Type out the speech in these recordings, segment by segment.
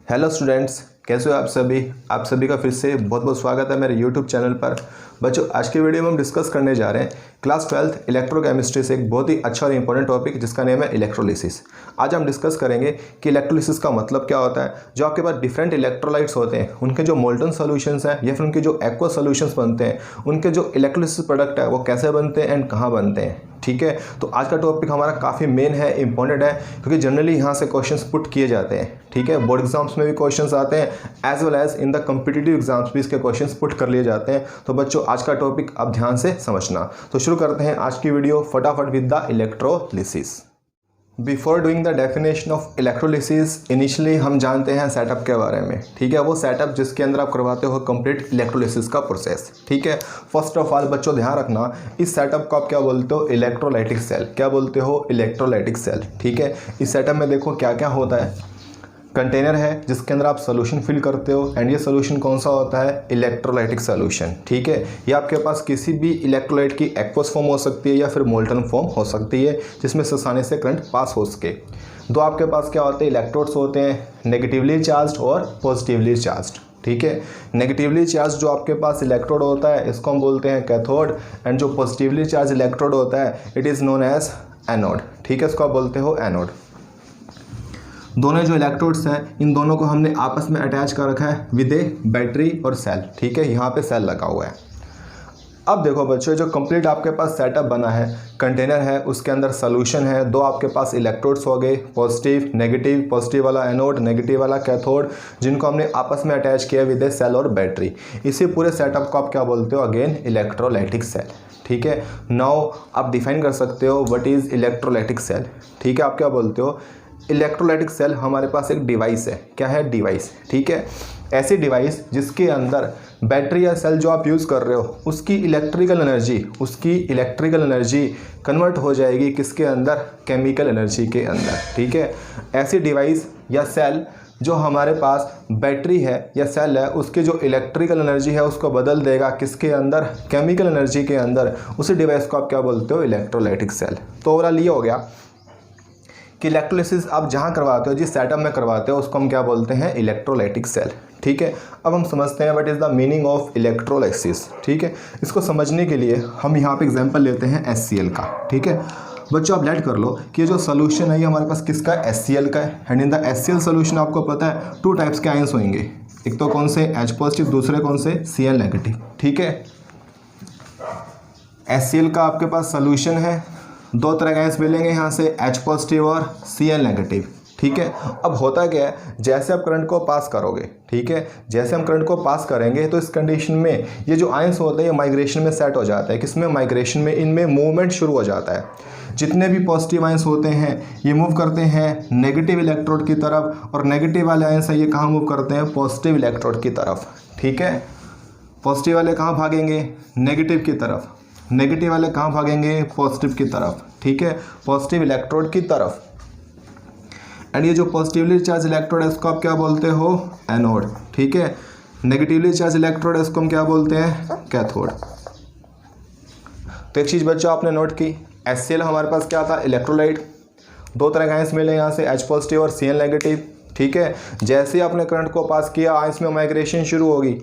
Hello students, कैसे हो आप सभी का फिर से बहुत बहुत स्वागत है मेरे यूट्यूब चैनल पर। बच्चों, आज के वीडियो में हम डिस्कस करने जा रहे हैं क्लास 12th इलेक्ट्रोकेमिस्ट्री से एक बहुत ही अच्छा और इंपॉर्टेंट टॉपिक जिसका नेम है इलेक्ट्रोलिसिस। आज हम डिस्कस करेंगे कि इलेक्ट्रोलिसिस का मतलब क्या होता है। जो आपके पास डिफरेंट इलेक्ट्रोलाइट्स होते हैं उनके जो मोल्टन सॉल्यूशंस हैं या फिर उनके जो एक्वा सॉल्यूशंस बनते हैं, उनके जो इलेक्ट्रोलिसिस प्रोडक्ट है वो कैसे बनते हैं एंड कहाँ बनते हैं। ठीक है, तो आज का टॉपिक हमारा काफ़ी मेन है, इंपॉर्टेंट है, क्योंकि जनरली यहाँ से क्वेश्चंस पुट किए जाते हैं। ठीक है, बोर्ड एग्जाम्स में भी क्वेश्चंस आते हैं as well as in the competitive exams भी इसके क्वेश्चंस पुट कर लिए जाते हैं। तो बच्चों, आज का टॉपिक आप ध्यान से समझना। तो शुरू करते हैं आज की वीडियो फटाफट with the electrolysis. Before doing the definition of electrolysis, initially हम जानते हैं सेटअप के बारे में। ठीक है, वो सेटअप जिसके अंदर आप करवाते हो कंप्लीट इलेक्ट्रोलिसिस का प्रोसेस। ठीक है, फर्स्ट ऑफ ऑल बच्चों ध्यान रखना, इस सेटअप को आप क्या बोलते हो? Electrolytic cell. क्या बोलते हो? Electrolytic cell. ठीक है, इस सेटअप में देखो क्या क्या होता है। कंटेनर है जिसके अंदर आप सोल्यूशन फिल करते हो एंड ये सोल्यूशन कौन सा होता है? Electrolytic solution. ठीक है, ये आपके पास किसी भी इलेक्ट्रोलाइट की एक्वस फॉर्म हो सकती है या फिर मोल्टन फॉर्म हो सकती है जिसमें आसानी से करंट पास हो सके। दो आपके पास क्या होते हैं? इलेक्ट्रोड्स होते हैं, नेगेटिवली चार्ज्ड और पॉजिटिवली चार्ज्ड। ठीक है, नेगेटिवली चार्ज जो आपके पास इलेक्ट्रोड होता है इसको हम बोलते हैं कैथोड, एंड जो पॉजिटिवली चार्ज इलेक्ट्रोड होता है it is known as anode. ठीक है, इसको आप बोलते हो एनोड। दोनों जो इलेक्ट्रोड्स हैं इन दोनों को हमने आपस में अटैच कर रखा है विद ए बैटरी और सेल। ठीक है, यहाँ पे सेल लगा हुआ है। अब देखो बच्चों, जो कंप्लीट आपके पास सेटअप बना है, कंटेनर है, उसके अंदर सोल्यूशन है, दो आपके पास इलेक्ट्रोड्स हो गए, पॉजिटिव नेगेटिव, पॉजिटिव वाला एनोड, नेगेटिव वाला कैथोड, जिनको हमने आपस में अटैच किया विद ए सेल और बैटरी। इसी पूरे सेटअप को आप क्या बोलते हो? Again electrolytic cell. ठीक है, नाउ आप डिफाइन कर सकते हो व्हाट इज़ इलेक्ट्रोलाइटिक सेल। ठीक है, आप क्या बोलते हो? इलेक्ट्रोलाइटिक सेल हमारे पास एक डिवाइस है। क्या है? डिवाइस। ठीक है, ऐसी डिवाइस जिसके अंदर बैटरी या सेल जो आप यूज़ कर रहे हो उसकी इलेक्ट्रिकल एनर्जी कन्वर्ट हो जाएगी किसके अंदर? केमिकल एनर्जी के अंदर। ठीक है, ऐसी डिवाइस या सेल जो हमारे पास बैटरी है या सेल है उसकी जो इलेक्ट्रिकल एनर्जी है उसको बदल देगा किसके अंदर? केमिकल एनर्जी के अंदर। उसी डिवाइस को आप क्या बोलते हो? Electrolytic cell. तो ओवरऑल ये हो गया कि इलेक्ट्रोलिसिस आप जहाँ करवाते हो, जिस सेटअप में करवाते हो, उसको हम क्या बोलते हैं? Electrolytic cell. ठीक है, अब हम समझते हैं what is the meaning of electrolysis. ठीक है, इसको समझने के लिए हम यहाँ पे एग्जांपल लेते हैं HCl का। ठीक है बच्चों, आप लेट कर लो कि ये जो सोल्यूशन है ये हमारे पास किसका है? HCl का है। And in the HCl solution आपको पता है टू टाइप्स के आयंस होंगे, एक तो कौन से? H पॉजिटिव, दूसरे कौन से? Cl negative. ठीक है, HCl का आपके पास सोल्यूशन है, दो तरह के आयंस मिलेंगे यहाँ से, H पॉजिटिव और Cl नेगेटिव। ठीक है, अब होता क्या है, जैसे आप करंट को पास करोगे, ठीक है, जैसे हम करंट को पास करेंगे तो इस कंडीशन में ये जो आयंस होते हैं ये माइग्रेशन में सेट हो जाता है। किसमें? माइग्रेशन में। इनमें मूवमेंट शुरू हो जाता है। जितने भी पॉजिटिव आयंस होते हैं ये मूव करते हैं नेगेटिव इलेक्ट्रोड की तरफ, और नेगेटिव वाले आयंस है ये कहाँ मूव करते हैं? पॉजिटिव इलेक्ट्रोड की तरफ। ठीक है, पॉजिटिव वाले कहाँ भागेंगे? नेगेटिव की तरफ। नेगेटिव वाले कहाँ भागेंगे? पॉजिटिव की तरफ। ठीक है, पॉजिटिव इलेक्ट्रोड की तरफ। एंड ये जो पॉजिटिवली चार्ज इलेक्ट्रोड है इसको आप क्या बोलते हो? एनोड। ठीक है, नेगेटिवली चार्ज इलेक्ट्रोड है इसको हम क्या बोलते हैं? कैथोड। तो एक चीज़ बच्चों आपने नोट की, HCl हमारे पास क्या था? इलेक्ट्रोलाइट। दो तरह के आयंस मिले यहाँ से, H पॉजिटिव और Cl नेगेटिव। ठीक है, जैसे ही आपने करंट को पास किया आयंस में माइग्रेशन शुरू होगी।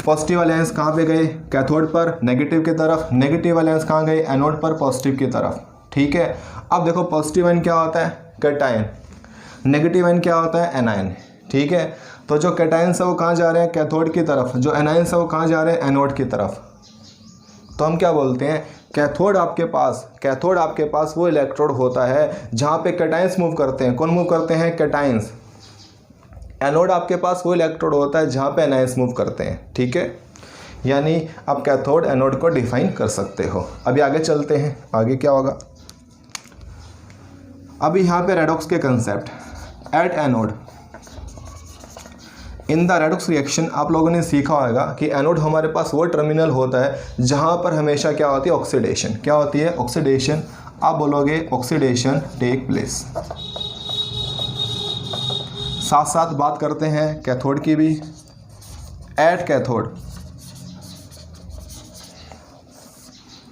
पॉजिटिव वाले आयंस कहाँ पे गए? कैथोड पर, नेगेटिव की तरफ। नेगेटिव वाले आयंस कहाँ गए? एनोड पर, पॉजिटिव की तरफ। ठीक है, अब देखो पॉजिटिव आयन क्या होता है? कैटायन। नेगेटिव आयन क्या होता है? एनायन। ठीक है, तो जो कैटायंस है वो कहाँ जा रहे हैं? कैथोड की तरफ। जो एनायंस है वो कहाँ जा रहे हैं? एनोड की तरफ। तो हम क्या बोलते हैं? कैथोड आपके पास वो इलेक्ट्रोड होता है जहाँ पे कैटायंस मूव करते हैं। कौन मूव करते हैं? कैटायंस। एनोड आपके पास वो इलेक्ट्रोड होता है जहाँ पे एनायंस मूव करते हैं। ठीक है, यानी आप कैथोड एनोड को डिफाइन कर सकते हो। अभी आगे चलते हैं, आगे क्या होगा? अभी यहाँ पे रेडॉक्स के concept. At anode, in the redox reaction आप लोगों ने सीखा होगा कि एनोड हमारे पास वो टर्मिनल होता है जहाँ पर हमेशा क्या होती है? ऑक्सीडेशन। क्या होती है? ऑक्सीडेशन। आप बोलोगे ऑक्सीडेशन टेक प्लेस। साथ साथ बात करते हैं कैथोड की भी। एट कैथोड,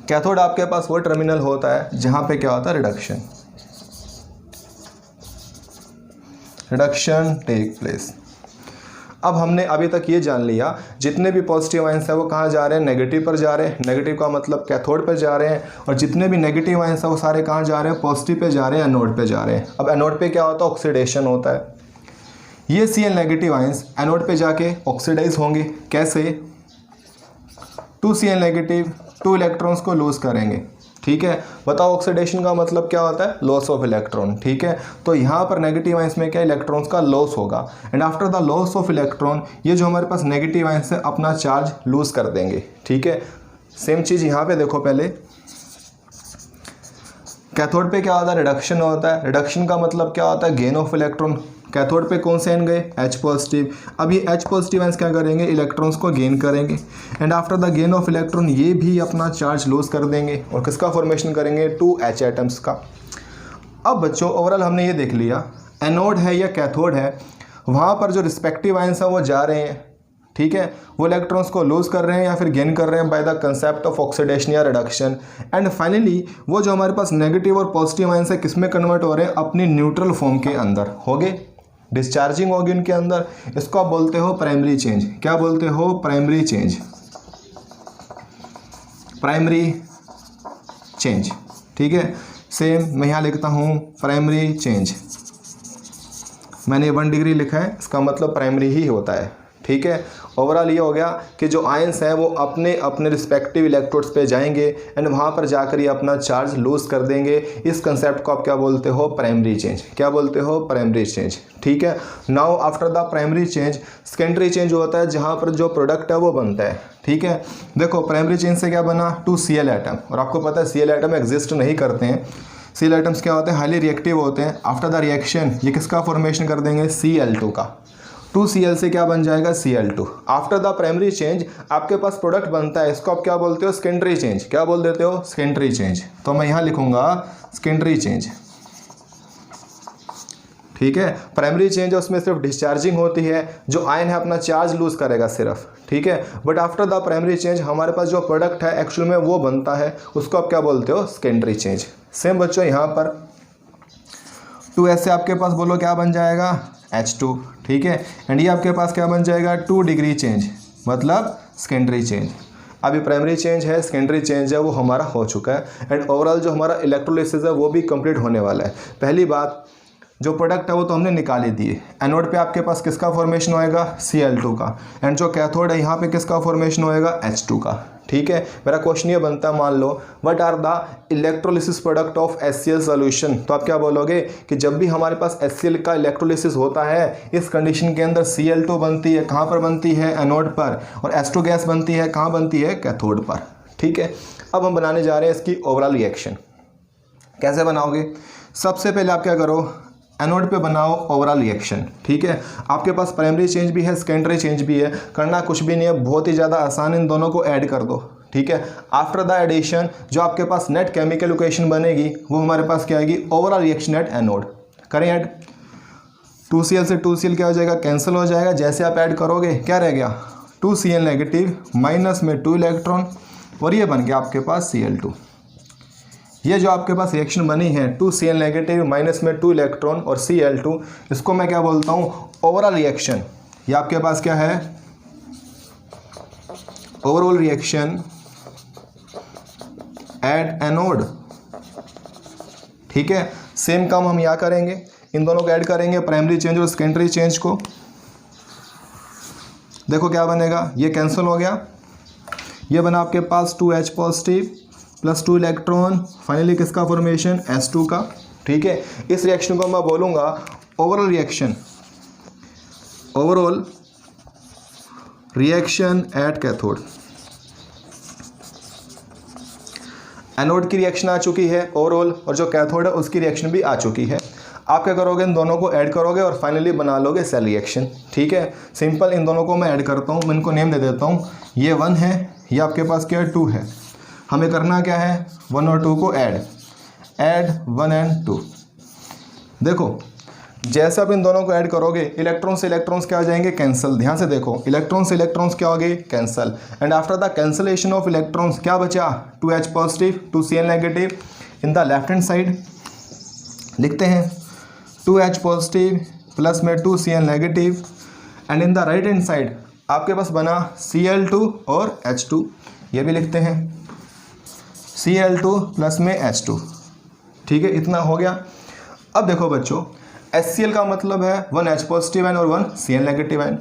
कैथोड आपके पास वो टर्मिनल होता है जहाँ पे क्या होता है? Reduction take place. अब हमने अभी तक ये जान लिया जितने भी पॉजिटिव आयंस हैं वो कहाँ जा रहे हैं, नेगेटिव पर जा रहे हैं, नेगेटिव का मतलब कैथोड पर जा रहे हैं, और जितने भी नेगेटिव आयंस हैं वो सारे कहाँ जा रहे हैं, पॉजिटिव पे जा रहे हैं, एनोड पे जा रहे हैं। अब एनोड पे क्या होता है, ऑक्सीडेशन होता है। ये Cl नेगेटिव आयंस एनोड पे जाके ऑक्सीडाइज होंगे। कैसे, 2Cl नेगेटिव 2 इलेक्ट्रॉन्स को लूज करेंगे। ठीक है, बताओ ऑक्सीडेशन का मतलब क्या होता है, लॉस ऑफ इलेक्ट्रॉन। ठीक है, तो यहाँ पर नेगेटिव आयंस में क्या इलेक्ट्रॉन्स का लॉस होगा, and after the loss of electron ये जो हमारे पास नेगेटिव आयंस है अपना चार्ज लूज कर देंगे। ठीक है, सेम चीज़ यहाँ पे देखो, पहले कैथोड पे क्या होता है, रिडक्शन होता है। रिडक्शन का मतलब क्या होता है, गेन ऑफ इलेक्ट्रॉन। कैथोड पे कौन से आयन गए, H पॉजिटिव। अब ये H पॉजिटिव आयंस क्या करेंगे, इलेक्ट्रॉन्स को गेन करेंगे, and after the gain of electron ये भी अपना चार्ज लूज कर देंगे, और किसका फॉर्मेशन करेंगे, 2H एटम्स का। अब बच्चों ओवरऑल हमने ये देख लिया, एनोड है या कैथोड है, वहाँ पर जो रिस्पेक्टिव आयंस हैं वो जा रहे हैं। ठीक है, वो इलेक्ट्रॉन्स को लूज कर रहे हैं या फिर गेन कर रहे हैं by the concept of oxidation या रिडक्शन। एंड फाइनली वो जो हमारे पास नेगेटिव और पॉजिटिव आयंस है किस में कन्वर्ट हो रहे हैं, अपनी न्यूट्रल फॉर्म के अंदर हो गए, डिस्चार्जिंग होगी उनके अंदर। इसको आप बोलते हो प्राइमरी चेंज। क्या बोलते हो, प्राइमरी चेंज, प्राइमरी चेंज। ठीक है, सेम मैं यहाँ लिखता हूँ प्राइमरी चेंज, मैंने 1 डिग्री लिखा है, इसका मतलब प्राइमरी ही होता है। ठीक है, ओवरऑल ये हो गया कि जो आयंस हैं वो अपने अपने रिस्पेक्टिव इलेक्ट्रोड्स पे जाएंगे एंड वहाँ पर जाकर ये अपना चार्ज लूज कर देंगे। इस कंसेप्ट को आप क्या बोलते हो, प्राइमरी चेंज। क्या बोलते हो, प्राइमरी चेंज। ठीक है, now after the primary change secondary change होता है, जहाँ पर जो प्रोडक्ट है वो बनता है। ठीक है, देखो प्राइमरी चेंज से क्या बना, 2Cl एटम, और आपको पता है Cl एटम एग्जिस्ट नहीं करते हैं। Cl एटम्स क्या होते हैं, हाईली रिएक्टिव होते हैं। आफ्टर द रिएक्शन ये किसका फॉर्मेशन कर देंगे, Cl2 का। 2Cl से क्या बन जाएगा, Cl2। After the primary change आपके पास प्रोडक्ट बनता है, इसको आप क्या बोलते हो, सेकेंडरी चेंज। क्या बोल देते हो, सेकेंडरी चेंज। तो मैं यहाँ लिखूंगा सेकेंडरी चेंज। ठीक है, प्राइमरी चेंज उसमें सिर्फ डिस्चार्जिंग होती है, जो आयन है अपना चार्ज लूज करेगा सिर्फ। ठीक है, but after the primary change हमारे पास जो प्रोडक्ट है एक्चुअल में वो बनता है, उसको आप क्या बोलते हो, सेकेंडरी चेंज। सेम बच्चों यहाँ पर 2S से आपके पास बोलो क्या बन जाएगा, H2। ठीक है, एंड ये आपके पास क्या बन जाएगा, 2 डिग्री चेंज, मतलब सेकेंडरी चेंज। अभी प्राइमरी चेंज है, सेकेंडरी चेंज है, वो हमारा हो चुका है, एंड ओवरऑल जो हमारा इलेक्ट्रोलिसिस है वो भी कंप्लीट होने वाला है। पहली बात, जो प्रोडक्ट है वो तो हमने निकाल ही दिए। एनोड पे आपके पास किसका फॉर्मेशन होएगा, Cl2 का, एंड जो कैथोड है यहाँ पे किसका फॉर्मेशन होएगा, H2 का। ठीक है, मेरा क्वेश्चन ये बनता है, मान लो what are the electrolysis product of HCl solution. तो आप क्या बोलोगे कि जब भी हमारे पास HCl का इलेक्ट्रोलिसिस होता है, इस कंडीशन के अंदर Cl2 बनती है, कहाँ पर बनती है, एनोड पर, और H2 गैस बनती है, कहाँ बनती है, कैथोड पर। ठीक है, अब हम बनाने जा रहे हैं इसकी ओवरऑल रिएक्शन। कैसे बनाओगे, सबसे पहले आप क्या करो, एनोड पे बनाओ ओवरऑल रिएक्शन। ठीक है, आपके पास प्राइमरी चेंज भी है, सेकेंडरी चेंज भी है, करना कुछ भी नहीं है, बहुत ही ज़्यादा आसान, इन दोनों को ऐड कर दो। ठीक है, आफ्टर द एडिशन जो आपके पास नेट केमिकल इक्वेशन बनेगी वो हमारे पास क्या आएगी, ओवरऑल रिएक्शन एट एनोड। करें ऐड, 2Cl से 2Cl क्या हो जाएगा, कैंसिल हो जाएगा। जैसे आप ऐड करोगे क्या रह गया, 2Cl नेगेटिव माइनस में 2 इलेक्ट्रॉन, और ये बन गया आपके पास Cl2। ये जो आपके पास रिएक्शन बनी है 2Cl नेगेटिव माइनस में 2 इलेक्ट्रॉन और Cl2, इसको मैं क्या बोलता हूँ, ओवरऑल रिएक्शन। ये आपके पास क्या है, ओवरऑल रिएक्शन एट एनोड। ठीक है, सेम काम हम यहाँ करेंगे, इन दोनों को ऐड करेंगे, प्राइमरी चेंज और सेकेंडरी चेंज को। देखो क्या बनेगा, ये कैंसिल हो गया, ये बना आपके पास 2H positive plus 2 electron, finally किसका फॉर्मेशन, S2 का। ठीक है, इस रिएक्शन को मैं बोलूँगा overall reaction, overall reaction at cathode. Anode की रिएक्शन आ चुकी है ओवरऑल, और जो कैथोड है उसकी रिएक्शन भी आ चुकी है। आप क्या करोगे, इन दोनों को ऐड करोगे और फाइनली बना लोगे सेल रिएक्शन। ठीक है, सिंपल, इन दोनों को मैं ऐड करता हूँ, मैं इनको नेम दे देता हूँ। ये 1 है, ये आपके पास क्या है, 2 है। हमें करना क्या है, 1 और 2 को ऐड 1 एंड 2। देखो जैसे आप इन दोनों को ऐड करोगे, इलेक्ट्रॉन से इलेक्ट्रॉन्स क्या आ जाएंगे, कैंसिल। ध्यान से देखो, इलेक्ट्रॉन से इलेक्ट्रॉन्स क्या हो गए, cancel. And after the cancellation of electrons क्या बचा, 2H positive 2Cl negative. In the left hand side लिखते हैं 2H पॉजिटिव प्लस में 2Cl negative, and in the right hand side आपके पास बना Cl2 और H2, ये भी लिखते हैं Cl2 प्लस में H2। ठीक है, इतना हो गया। अब देखो बच्चों, HCl का मतलब है 1 H पॉजिटिव आयन और 1 Cl नेगेटिव आयन।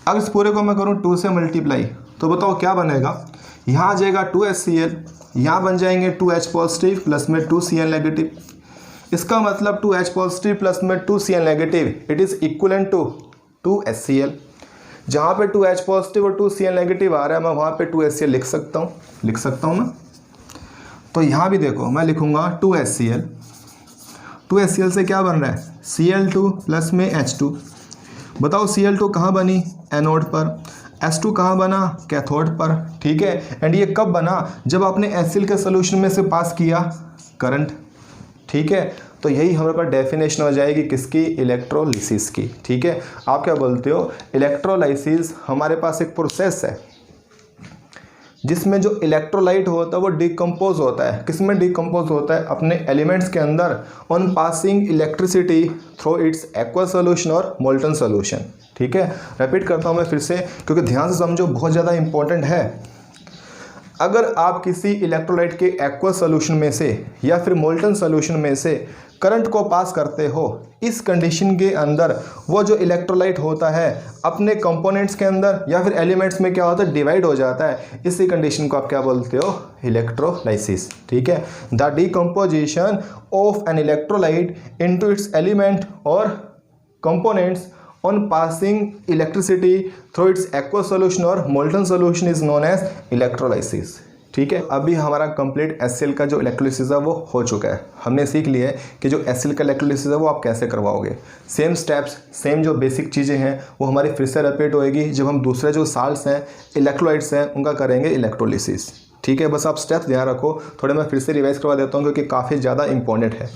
अब इस पूरे को मैं करूँ 2 से मल्टीप्लाई, तो बताओ क्या बनेगा। यहाँ आ जाएगा 2HCl, यहाँ बन जाएंगे 2H पॉजिटिव प्लस में 2 Cl नेगेटिव। इसका मतलब 2H पॉजिटिव प्लस में 2 Cl negative it is equivalent to 2HCl। जहाँ पे 2H पॉजिटिव और 2 Cl नेगेटिव आ रहा है मैं वहाँ पे 2HCl लिख सकता हूँ मैं। तो यहाँ भी देखो मैं लिखूँगा 2HCl। 2HCl से क्या बन रहा है Cl2 प्लस में H2। बताओ Cl2 कहाँ बनी, एनोड पर, H2 कहाँ बना, कैथोड पर। ठीक है, एंड ये कब बना, जब आपने HCl के सोल्यूशन में से पास किया करंट। ठीक है, तो यही हमारे पास डेफिनेशन हो जाएगी किसकी, इलेक्ट्रोलिसिस की। ठीक है, आप क्या बोलते हो, इलेक्ट्रोलाइसिस हमारे पास एक प्रोसेस है जिसमें जो इलेक्ट्रोलाइट होता है वो डिकम्पोज होता है। किस में डिकम्पोज होता है, अपने एलिमेंट्स के अंदर on passing electricity through it's aqua solution और मोल्टन सोल्यूशन। ठीक है, रिपीट करता हूँ मैं फिर से क्योंकि ध्यान से समझो, बहुत ज़्यादा इंपॉर्टेंट है। अगर आप किसी इलेक्ट्रोलाइट के एक्वा सोल्यूशन में से या फिर मोल्टन सोल्यूशन में से करंट को पास करते हो, इस कंडीशन के अंदर वो जो इलेक्ट्रोलाइट होता है अपने कंपोनेंट्स के अंदर या फिर एलिमेंट्स में क्या होता है, डिवाइड हो जाता है। इसी कंडीशन को आप क्या बोलते हो, इलेक्ट्रोलाइसिस। ठीक है, the decomposition of an electrolyte into its element और components on passing electricity through its aqueous solution or molten solution is known as electrolysis। ठीक है, अभी हमारा कंप्लीट HCl का जो इलेक्ट्रोलिसिस है वो हो चुका है। हमने सीख लिया है कि जो HCl का इलेक्ट्रोलिसिस है वो आप कैसे करवाओगे। सेम स्टेप्स, सेम जो बेसिक चीज़ें हैं वो हमारी फिर से रिपीट होएगी जब हम दूसरे जो साल्ट्स हैं, इलेक्ट्रोलाइट्स हैं, उनका करेंगे इलेक्ट्रोलिसिस। ठीक है, बस आप स्टेप्स ध्यान रखो, थोड़े मैं फिर से रिवाइज करवा देता हूँ क्योंकि काफ़ी ज़्यादा इंपॉर्टेंट है।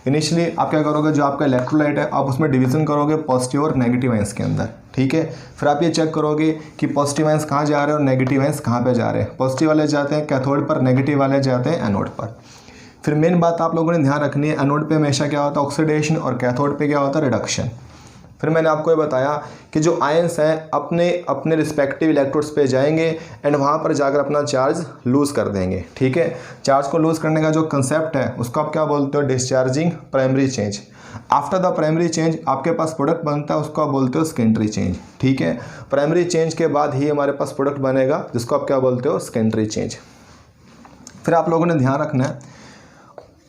इनिशियली आप क्या करोगे, जो आपका इलेक्ट्रोलाइट है आप उसमें डिवीज़न करोगे पॉजिटिव और नेगेटिव आयंस के अंदर। ठीक है, फिर आप ये चेक करोगे कि पॉजिटिव आयंस कहाँ जा रहे हैं और नेगेटिव आयंस कहाँ पे जा रहे हैं। पॉजिटिव वाले जाते हैं कैथोड पर, नेगेटिव वाले जाते हैं एनोड पर। फिर मेन बात आप लोगों ने ध्यान रखनी है, एनोड पे हमेशा क्या होता है, ऑक्सीडेशन, और कैथोड पे क्या होता है, रिडक्शन। फिर मैंने आपको ये बताया कि जो आयंस हैं अपने अपने रिस्पेक्टिव इलेक्ट्रोड्स पे जाएंगे एंड वहाँ पर जाकर अपना चार्ज लूज़ कर देंगे। ठीक है, चार्ज को लूज़ करने का जो कंसेप्ट है उसको आप क्या बोलते हो, discharging primary change. After the primary change आपके पास प्रोडक्ट बनता है, उसको आप बोलते हो सेकेंडरी चेंज। ठीक है, प्राइमरी चेंज के बाद ही हमारे पास प्रोडक्ट बनेगा जिसको आप क्या बोलते हो, सेकेंडरी चेंज। फिर आप लोगों ने ध्यान रखना है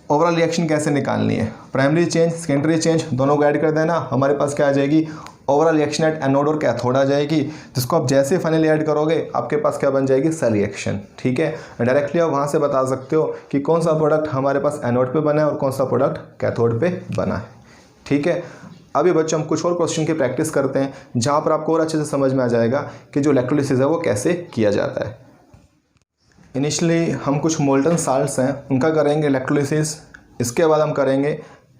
ओवरऑल रिएक्शन कैसे निकालनी है, प्राइमरी चेंज, सेकेंडरी चेंज दोनों को ऐड कर देना, हमारे पास क्या आ जाएगी, ओवरऑल रिएक्शन एट एनोड और कैथोड आ जाएगी, जिसको आप जैसे फाइनली ऐड करोगे आपके पास क्या बन जाएगी, सेल रिएक्शन। ठीक है, डायरेक्टली आप वहाँ से बता सकते हो कि कौन सा प्रोडक्ट हमारे पास एनोड पे बना है और कौन सा प्रोडक्ट कैथोड पे बना है। ठीक है, अभी बच्चों हम कुछ और क्वेश्चन की प्रैक्टिस करते हैं जहाँ पर आपको और अच्छे से समझ में आ जाएगा कि जो इलेक्ट्रोलिसिस है वो कैसे किया जाता है। इनिशियली हम कुछ मोल्टन साल्ट्स हैं उनका करेंगे इलेक्ट्रोलिसिस, इसके बाद हम करेंगे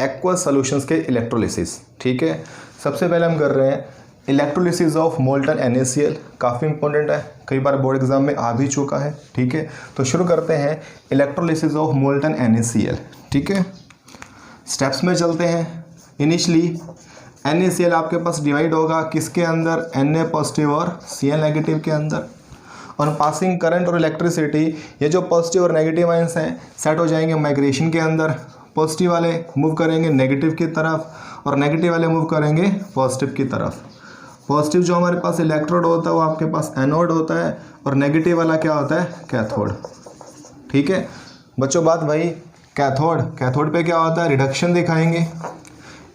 एक्वस सॉल्यूशंस के इलेक्ट्रोलिसिस। ठीक है, सबसे पहले हम कर रहे हैं इलेक्ट्रोलिसिस ऑफ मोल्टन NaCl, काफ़ी इंपॉर्टेंट है, कई बार बोर्ड एग्जाम में आ भी चुका है। ठीक है, तो शुरू करते हैं इलेक्ट्रोलिसिस ऑफ मोल्टन NaCl। ठीक है, स्टेप्स में चलते हैं। इनिशियली NaCl आपके पास डिवाइड होगा किसके अंदर, Na पॉजिटिव और Cl नेगेटिव के अंदर। और पासिंग करंट और इलेक्ट्रिसिटी, ये जो पॉजिटिव और नेगेटिव आयंस हैं सेट हो जाएंगे माइग्रेशन के अंदर। पॉजिटिव वाले मूव करेंगे नेगेटिव की तरफ और नेगेटिव वाले मूव करेंगे पॉजिटिव की तरफ। पॉजिटिव जो हमारे पास इलेक्ट्रोड होता है वो आपके पास एनोड होता है और नेगेटिव वाला क्या होता है, कैथोड। ठीक है बच्चों, बात भाई कैथोड पे क्या होता है, रिडक्शन दिखाएंगे।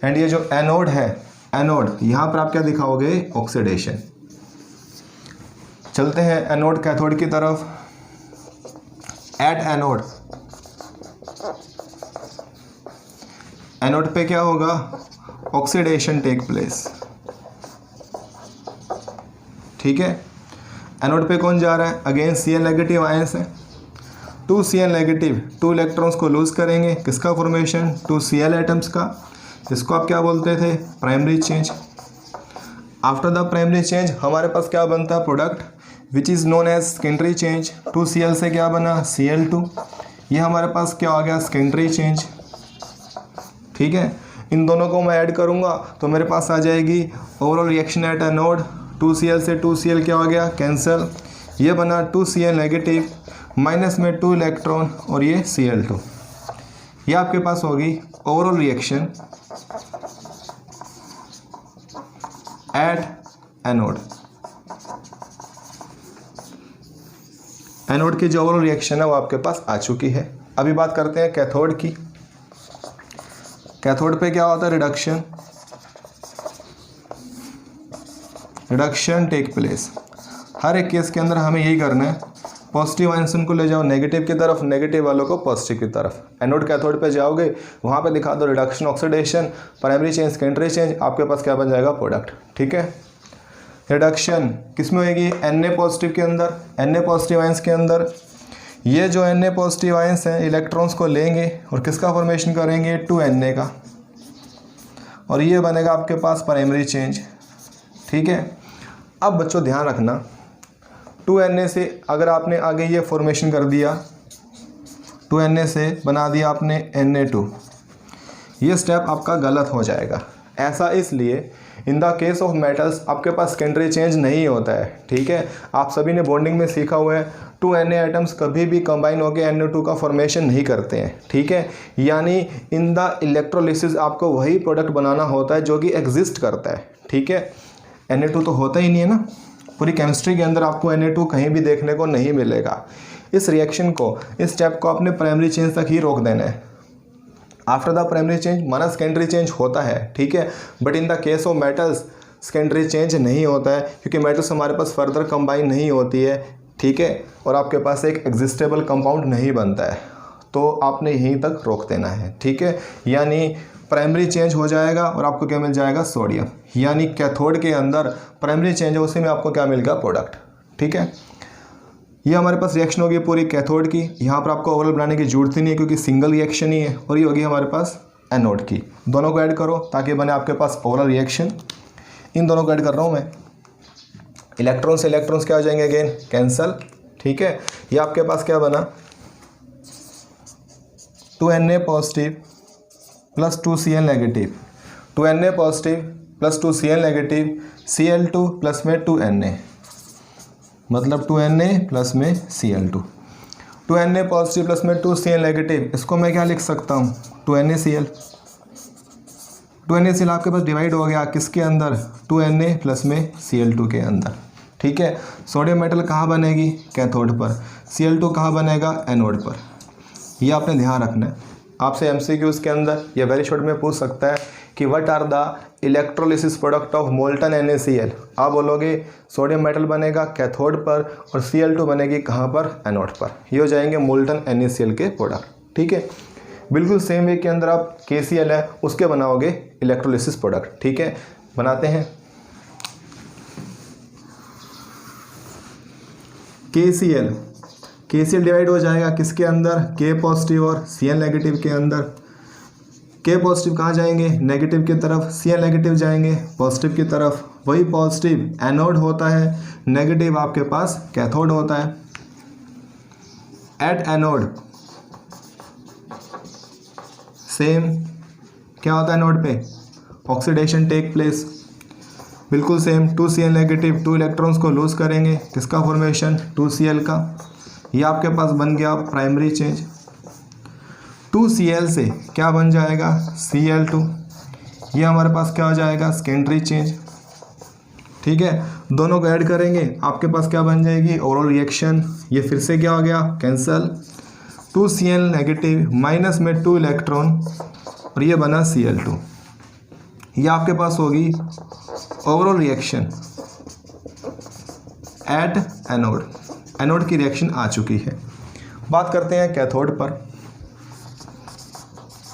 एंड ये जो एनोड है, एनोड यहाँ पर आप क्या दिखाओगे, ऑक्सीडेशन। चलते हैं एनोड कैथोड की तरफ। एट एनोड पे क्या होगा, ऑक्सीडेशन टेक प्लेस। ठीक है, एनोड पे कौन जा रहा है, अगेन Cl नेगेटिव आयंस है। 2 Cl नेगेटिव 2 इलेक्ट्रॉन्स को लूज करेंगे, किसका फॉर्मेशन, 2 Cl एटम्स का। इसको आप क्या बोलते थे, primary change. After the primary change हमारे पास क्या बनता है, product which is known as secondary change. 2 Cl से क्या बना, Cl2। ये हमारे पास क्या आ गया, सेकेंडरी चेंज। ठीक है, इन दोनों को मैं ऐड करूँगा तो मेरे पास आ जाएगी overall reaction at anode. 2Cl से 2Cl क्या हो गया, कैंसिल। ये बना 2Cl नेगेटिव, माइनस में 2 इलेक्ट्रॉन और ये Cl2। ये आपके पास होगी overall reaction at anode. Anode की जो ओवरऑल रिएक्शन है वो आपके पास आ चुकी है। अभी बात करते हैं कैथोड की। कैथोड पे क्या होता है, रिडक्शन टेक प्लेस। हर एक केस के अंदर हमें यही करना है, पॉजिटिव आयंस को ले जाओ नेगेटिव की तरफ, नेगेटिव वालों को पॉजिटिव की तरफ। एनोड कैथोड पे जाओगे वहाँ पे दिखा दो reduction oxidation, primary change secondary change, आपके पास क्या बन जाएगा, प्रोडक्ट। ठीक है, रिडक्शन किस में होगी, Na पॉजिटिव के अंदर, Na पॉजिटिव आयंस के अंदर। ये जो Na पॉजिटिव आयंस हैं इलेक्ट्रॉन्स को लेंगे और किसका फॉर्मेशन करेंगे, 2Na का, और ये बनेगा आपके पास प्राइमरी चेंज। ठीक है, अब बच्चों ध्यान रखना 2Na से अगर आपने आगे ये फॉर्मेशन कर दिया, 2Na से बना दिया आपने Na2, ये स्टेप आपका गलत हो जाएगा। ऐसा इसलिए in the case of metals आपके पास सेकेंडरी चेंज नहीं होता है। ठीक है, आप सभी ने बॉन्डिंग में सीखा हुआ है 2Na एटम्स कभी भी कंबाइन होकर Na2 का फॉर्मेशन नहीं करते हैं। ठीक है, यानी इन द इलेक्ट्रोलिसिस आपको वही प्रोडक्ट बनाना होता है जो कि एग्जिस्ट करता है। ठीक है, Na2 तो होता ही नहीं है ना, पूरी केमिस्ट्री के अंदर आपको Na2 कहीं भी देखने को नहीं मिलेगा। इस रिएक्शन को, इस स्टेप को आपने प्राइमरी चेंज तक ही रोक देना है। आफ्टर द प्राइमरी चेंज माना सेकेंडरी चेंज होता है। ठीक है, but in the case of metals secondary change नहीं होता है क्योंकि मेटल्स हमारे पास फर्दर कंबाइन नहीं होती है। ठीक है, और आपके पास एक एग्जिस्टेबल कंपाउंड नहीं बनता है, तो आपने यहीं तक रोक देना है। ठीक है, यानी प्राइमरी चेंज हो जाएगा और आपको क्या मिल जाएगा, सोडियम। यानी कैथोड के अंदर प्राइमरी चेंज है, उसी में आपको क्या मिलेगा, प्रोडक्ट। ठीक है, ये हमारे पास रिएक्शन होगी पूरी कैथोड की। यहाँ पर आपको ओवरऑल बनाने की जरूरत ही नहीं है क्योंकि सिंगल रिएक्शन ही है, और ये होगी हमारे पास एनोड की। दोनों को ऐड करो ताकि बने आपके पास ओवरऑल रिएक्शन। इन दोनों को ऐड कर रहा हूँ मैं, इलेक्ट्रॉन से इलेक्ट्रॉन्स क्या हो जाएंगे, अगेन कैंसल। ठीक है, ये आपके पास क्या बना, 2Na positive plus 2Cl negative, 2Na positive plus 2Cl negative, Cl2 plus में 2Na, मतलब 2Na प्लस में Cl2। 2Na पॉजिटिव प्लस में 2Cl नेगेटिव, इसको मैं क्या लिख सकता हूँ, 2NaCl। 2NaCl आपके पास डिवाइड हो गया किसके अंदर, 2Na प्लस में Cl2 के अंदर। ठीक है, सोडियम मेटल कहाँ बनेगी, कैथोड पर, Cl2 कहाँ बनेगा, एनोड पर। ये आपने ध्यान रखना है। आपसे MCQs के अंदर ये वेरी शॉर्ट में पूछ सकता है कि what are the electrolysis product of molten NaCl। आप बोलोगे सोडियम मेटल बनेगा कैथोड पर और Cl2 बनेगी कहाँ पर, एनोड पर। ये हो जाएंगे मोल्टन NaCl के प्रोडक्ट। ठीक है, बिल्कुल सेम वे के अंदर आप KCl है उसके बनाओगे इलेक्ट्रोलिसिस प्रोडक्ट। ठीक है, बनाते हैं KCl डिवाइड हो जाएगा किसके अंदर, K पॉजिटिव और Cl नेगेटिव के अंदर। K पॉजिटिव कहाँ जाएंगे, नेगेटिव की तरफ, Cl नेगेटिव जाएंगे पॉजिटिव की तरफ। वही पॉजिटिव एनोड होता है, नेगेटिव आपके पास कैथोड होता है। एट एनोड सेम क्या होता है, एनोड पे ऑक्सीडेशन टेक प्लेस, बिल्कुल सेम। 2Cl नेगेटिव 2 इलेक्ट्रॉन्स को लूज करेंगे, किसका फॉर्मेशन, 2Cl का। ये आपके पास बन गया प्राइमरी चेंज। 2Cl से क्या बन जाएगा, Cl2। ये हमारे पास क्या हो जाएगा, सेकेंडरी चेंज। ठीक है, दोनों को ऐड करेंगे आपके पास क्या बन जाएगी, ओवरऑल रिएक्शन। ये फिर से क्या हो गया, कैंसल। 2Cl नेगेटिव माइनस में 2 इलेक्ट्रॉन और ये बना Cl2। ये आपके पास होगी overall reaction at anode. Anode की रिएक्शन आ चुकी है। बात करते हैं कैथोड पर।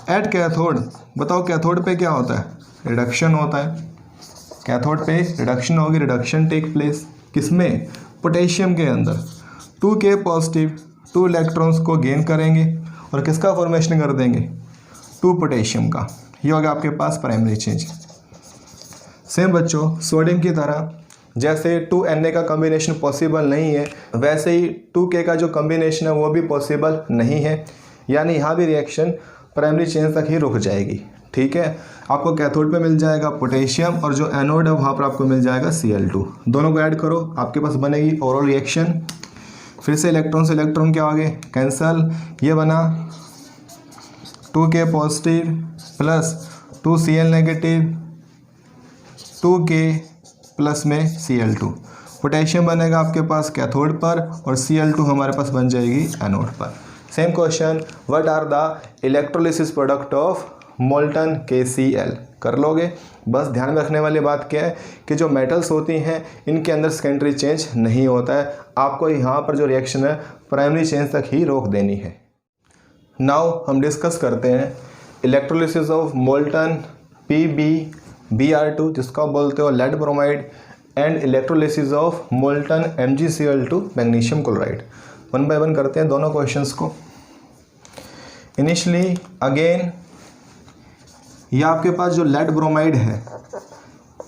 एट कैथोड बताओ, कैथोड पे क्या होता है, रिडक्शन होता है। कैथोड पे रिडक्शन होगी, रिडक्शन टेक प्लेस किसमें, पोटेशियम के अंदर। 2K पॉजिटिव 2 इलेक्ट्रॉन्स को गेन करेंगे और किसका फॉर्मेशन कर देंगे, 2 पोटेशियम का। ये होगा आपके पास प्राइमरी चेंज। सेम बच्चों, सोडियम की तरह जैसे 2Na का कॉम्बिनेशन पॉसिबल नहीं है, वैसे ही 2K का जो कॉम्बिनेशन है वो भी पॉसिबल नहीं है। यानी यहाँ भी रिएक्शन प्राइमरी चेंज तक ही रुक जाएगी। ठीक है। आपको कैथोड पे मिल जाएगा पोटेशियम और जो एनोड है वहाँ पर आपको मिल जाएगा Cl2। दोनों को ऐड करो, आपके पास बनेगी ओवरऑल रिएक्शन। फिर से इलेक्ट्रॉन से इलेक्ट्रॉन क्या हो गए, कैंसल। ये बना 2K positive plus 2Cl negative, 2K plus में Cl2। पोटेशियम बनेगा आपके पास कैथोड पर और Cl2 हमारे पास बन जाएगी एनोड पर। Same question, what are the electrolysis product of molten KCl। कर लोगे। बस ध्यान में रखने वाली बात क्या है कि जो मेटल्स होती हैं इनके अंदर सेकेंडरी चेंज नहीं होता है। आपको यहाँ पर जो रिएक्शन है प्राइमरी चेंज तक ही रोक देनी है। नाउ हम डिस्कस करते हैं इलेक्ट्रोलिसिस ऑफ मोल्टन PbBr2 जिसको आप बोलते हो lead bromide and electrolysis of molten MgCl2 magnesium chloride. One by one करते हैं दोनों क्वेश्चंस को। इनिशियली अगेन ये आपके पास जो लेड ब्रोमाइड है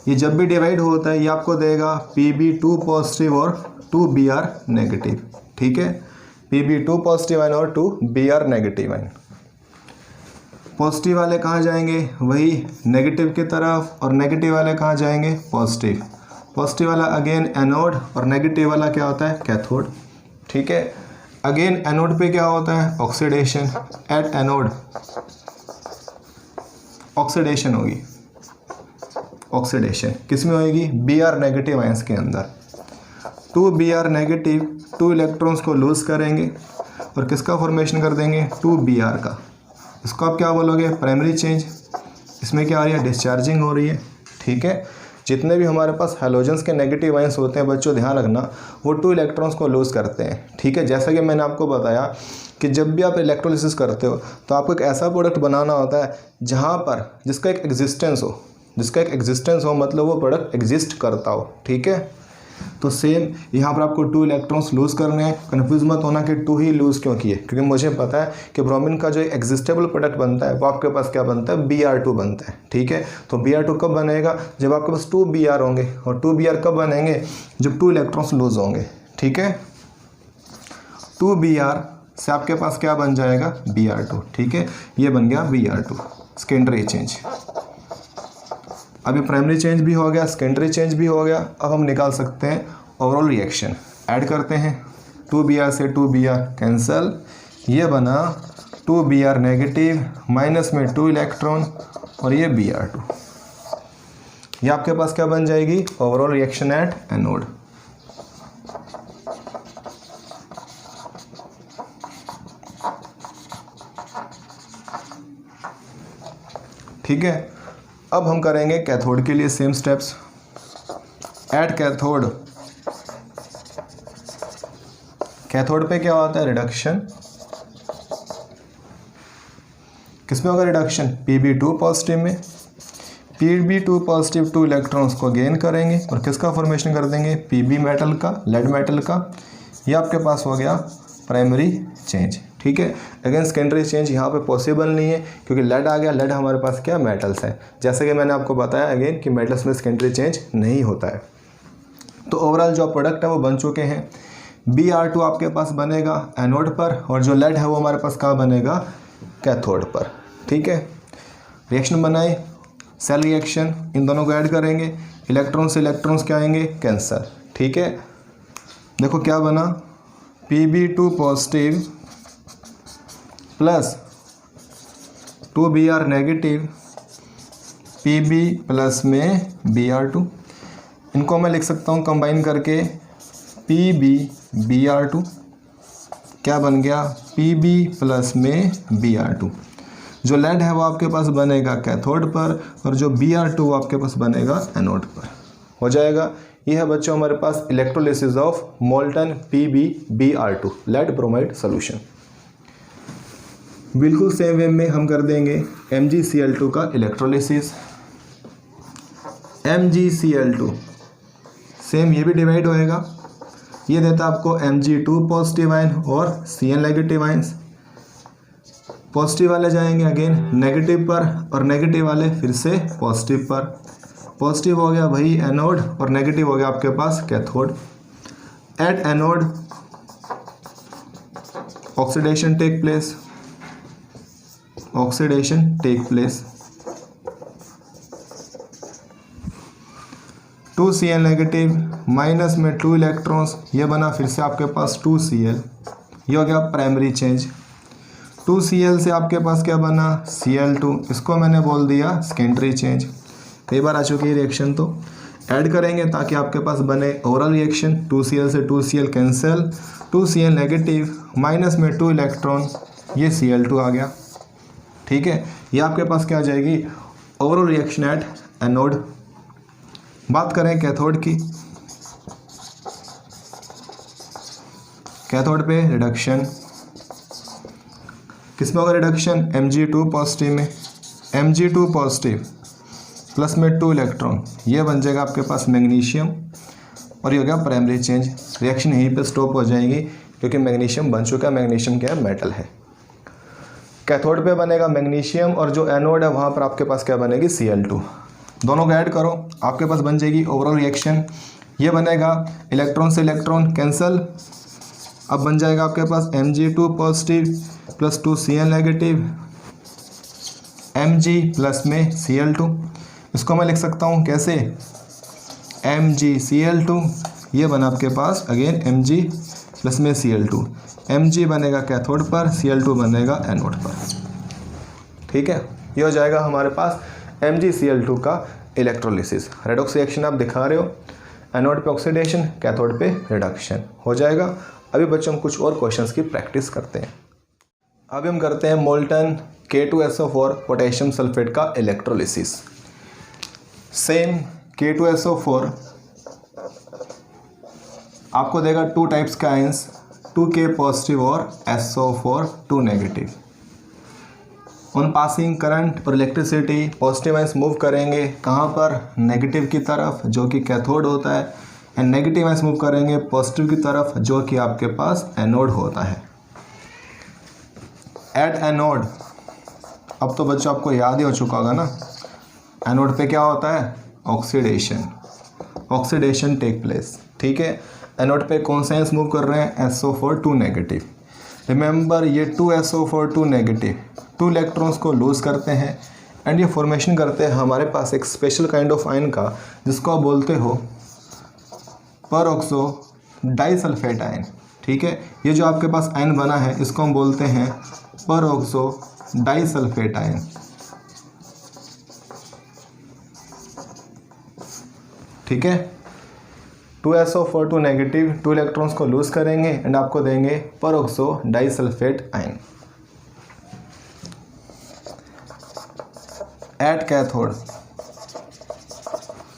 ये जब भी डिवाइड होता है ये आपको देगा Pb2 पॉजिटिव और 2Br नेगेटिव। ठीक है, Pb2 पॉजिटिव आयन और 2Br नेगेटिव आयन। पॉजिटिव वाले कहाँ जाएंगे, वही नेगेटिव की तरफ, और नेगेटिव वाले कहाँ जाएंगे, पॉजिटिव। पॉजिटिव वाला अगेन एनोड और नेगेटिव वाला क्या होता है, कैथोड। ठीक है, अगेन एनोड पे क्या होता है, ऑक्सीडेशन। एट एनोड ऑक्सीडेशन होगी। ऑक्सीडेशन किस में होगी, Br नेगेटिव आयंस के अंदर। 2Br नेगेटिव 2 इलेक्ट्रॉन्स को लूज करेंगे और किसका फॉर्मेशन कर देंगे, 2Br का। इसको आप क्या बोलोगे, प्राइमरी चेंज। इसमें क्या आ रही है, डिस्चार्जिंग हो रही है। ठीक है, जितने भी हमारे पास हैलोजेंस के नेगेटिव आयंस होते हैं बच्चों ध्यान रखना वो 2 इलेक्ट्रॉन्स को लूज करते हैं। ठीक है, जैसा कि मैंने आपको बताया कि जब भी आप इलेक्ट्रोलिसिस करते हो तो आपको एक ऐसा प्रोडक्ट बनाना होता है जहाँ पर जिसका एक एग्जिस्टेंस हो, मतलब वो प्रोडक्ट एग्जिस्ट करता हो। ठीक है, तो सेम यहाँ पर आपको 2 इलेक्ट्रॉन्स लूज़ करने हैं। कन्फ्यूज़ मत होना कि 2 ही लूज़ क्यों किए, क्योंकि मुझे पता है कि ब्रोमीन का जो एग्जिस्टेबल प्रोडक्ट बनता है वो आपके पास क्या बनता है, Br2 बनता है। ठीक है, तो Br2 कब बनेगा, जब आपके पास 2Br होंगे, और 2Br कब बनेंगे, जब 2 इलेक्ट्रॉन्स लूज़ होंगे। ठीक है, 2Br से आपके पास क्या बन जाएगा, Br2। ठीक है, ये बन गया Br2, सेकेंडरी चेंज। अभी प्राइमरी चेंज भी हो गया, सेकेंडरी चेंज भी हो गया। अब हम निकाल सकते हैं ओवरऑल रिएक्शन। ऐड करते हैं, 2Br से 2Br कैंसल। ये बना 2Br नेगेटिव माइनस में 2 इलेक्ट्रॉन और ये Br2। ये आपके पास क्या बन जाएगी, ओवरऑल रिएक्शन एट एनोड। ठीक है, अब हम करेंगे कैथोड के लिए same steps. Eight cathode, cathode पे क्या होता है, रिडक्शन। किसमें होगा रिडक्शन, Pb2 पॉजिटिव में। Pb2 पॉजिटिव 2 इलेक्ट्रॉन्स को गेन करेंगे और किसका फॉर्मेशन कर देंगे, Pb मेटल का, लेड मेटल का। ये आपके पास हो गया प्राइमरी चेंज। ठीक है, अगेन सेकेंडरी चेंज यहाँ पे पॉसिबल नहीं है क्योंकि लेड आ गया। लेड हमारे पास क्या, मेटल्स है। जैसे कि मैंने आपको बताया अगेन कि मेटल्स में सेकेंडरी चेंज नहीं होता है। तो ओवरऑल जो प्रोडक्ट है वो बन चुके हैं। Br2 आपके पास बनेगा एनोड पर और जो लेड है वो हमारे पास कहाँ बनेगा, कैथोड पर। ठीक है, रिएक्शन बनाए, सेल रिएक्शन, इन दोनों को ऐड करेंगे। इलेक्ट्रॉन से इलेक्ट्रॉन्स क्या आएंगे, कैंसर। ठीक है, देखो क्या बना, Pb2 positive plus 2Br negative, Pb plus में Br2। इनको मैं लिख सकता हूँ कंबाइन करके PbBr2। क्या बन गया, Pb प्लस में Br2। जो लेड है वो आपके पास बनेगा कैथोड पर और जो Br2 वो आपके पास बनेगा एनोड पर। हो जाएगा। ये है बच्चों हमारे पास electrolysis of molten PbBr2 lead bromide solution. बिल्कुल सेम वे में हम कर देंगे MgCl2 का इलेक्ट्रोलिसिस। MgCl2 सेम, ये भी डिवाइड होएगा। ये देता आपको Mg2 पॉजिटिव आयन और Cl नेगेटिव आयंस। पॉजिटिव वाले जाएंगे अगेन नेगेटिव पर और नेगेटिव वाले फिर से पॉजिटिव पर। पॉजिटिव हो गया वही एनोड और नेगेटिव हो गया आपके पास cathode. At anode oxidation take place. 2Cl negative minus में 2 इलेक्ट्रॉन्स, ये बना फिर से आपके पास 2Cl, ये हो गया प्राइमरी चेंज। 2Cl से आपके पास क्या बना Cl2, इसको मैंने बोल दिया सेकेंडरी चेंज। कई बार आ चुकी है रिएक्शन, तो ऐड करेंगे ताकि आपके पास बने ओवरऑल रिएक्शन। 2Cl से 2Cl cancel, 2Cl negative minus में 2 इलेक्ट्रॉन, ये Cl2 आ गया। ठीक है, ये आपके पास क्या आ जाएगी ओवरऑल रिएक्शन एट एनोड। बात करें कैथोड की, कैथोड पे रिडक्शन किस में होगा रिडक्शन, Mg2 पॉजिटिव में, Mg2 पॉजिटिव प्लस में 2 इलेक्ट्रॉन, ये बन जाएगा आपके पास मैग्नीशियम, और ये हो गया प्राइमरी चेंज। रिएक्शन यहीं पे स्टॉप हो जाएगी क्योंकि मैग्नीशियम बन चुका है। मैग्नीशियम क्या है, मेटल है। कैथोड पे बनेगा मैग्नीशियम और जो एनोड है वहाँ पर आपके पास क्या बनेगी Cl2। दोनों को ऐड करो, आपके पास बन जाएगी ओवरऑल रिएक्शन। ये बनेगा इलेक्ट्रॉन से इलेक्ट्रॉन कैंसल, अब बन जाएगा आपके पास Mg2 positive plus 2Cl negative, Mg plus में Cl2। इसको मैं लिख सकता हूँ कैसे, MgCl2, ये बना आपके पास अगेन Mg प्लस में Cl2। Mg बनेगा कैथोड पर, Cl2 बनेगा एनोड पर। ठीक है, ये हो जाएगा हमारे पास MgCl2 का इलेक्ट्रोलिसिस। रेडॉक्स रिएक्शन आप दिखा रहे हो, एनोड पे ऑक्सीडेशन, कैथोड पे रिडक्शन हो जाएगा। अभी बच्चों हम कुछ और क्वेश्चंस की प्रैक्टिस करते हैं। अभी हम करते हैं मोल्टन K2SO4 पोटेशियम सल्फेट का इलेक्ट्रोलिसिस। सेम K2SO4 आपको देगा 2 टाइप्स का आयंस, 2K पॉजिटिव और SO4 2 negative. On passing current और इलेक्ट्रिसिटी पॉजिटिव आयंस मूव करेंगे कहाँ पर, नेगेटिव की तरफ जो कि कैथोड होता है, एंड नेगेटिव आयंस मूव करेंगे पॉजिटिव की तरफ जो कि आपके पास एनोड होता है। एट एनोड, अब तो बच्चों आपको याद ही हो चुका होगा ना, एनोड पे क्या होता है, ऑक्सीडेशन, ऑक्सीडेशन टेक प्लेस। ठीक है, एनोड पे कौन से आयंस मूव कर रहे हैं, SO4 2 नेगेटिव। रिमेंबर ये 2SO4 2 नेगेटिव 2 इलेक्ट्रॉन्स को लूज़ करते हैं एंड ये फॉर्मेशन करते हैं हमारे पास एक स्पेशल काइंड ऑफ आयन का जिसको आप बोलते हो परऑक्सो डाइसल्फेट आयन। ठीक है, ये जो आपके पास आयन बना है इसको हम बोलते हैं परऑक्सो डाइसल्फेट आयन। ठीक है, 2SO4 2 नेगेटिव 2 इलेक्ट्रॉन्स को लूज करेंगे एंड आपको देंगे peroxo disulphate ion. At cathode,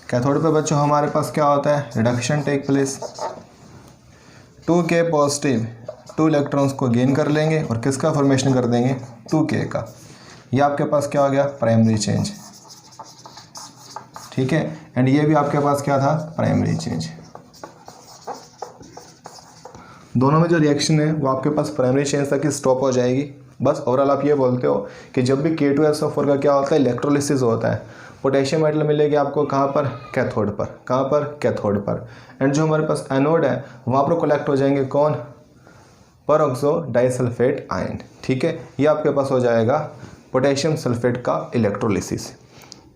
cathode पे बच्चों हमारे पास क्या होता है, reduction take place. 2K positive 2 electrons को गेन कर लेंगे और किसका फॉर्मेशन कर देंगे, 2K का। ये आपके पास क्या हो गया, प्राइमरी चेंज। ठीक है, एंड ये भी आपके पास क्या था, प्राइमरी चेंज। दोनों में जो रिएक्शन है वो आपके पास प्राइमरी चेंज तक ही स्टॉप हो जाएगी। बस ओवरऑल आप ये बोलते हो कि जब भी K2SO4 का क्या होता है, इलेक्ट्रोलिसिस होता है, पोटेशियम मेटल मिलेगी आपको कहाँ पर, कैथोड पर। कहाँ पर, कैथोड पर। एंड जो हमारे पास एनोड है वहाँ पर कलेक्ट हो जाएंगे कौन, परऑक्सो डाइसल्फेट आयन। ठीक है, ये आपके पास हो जाएगा पोटेशियम सल्फेट का इलेक्ट्रोलिसिस।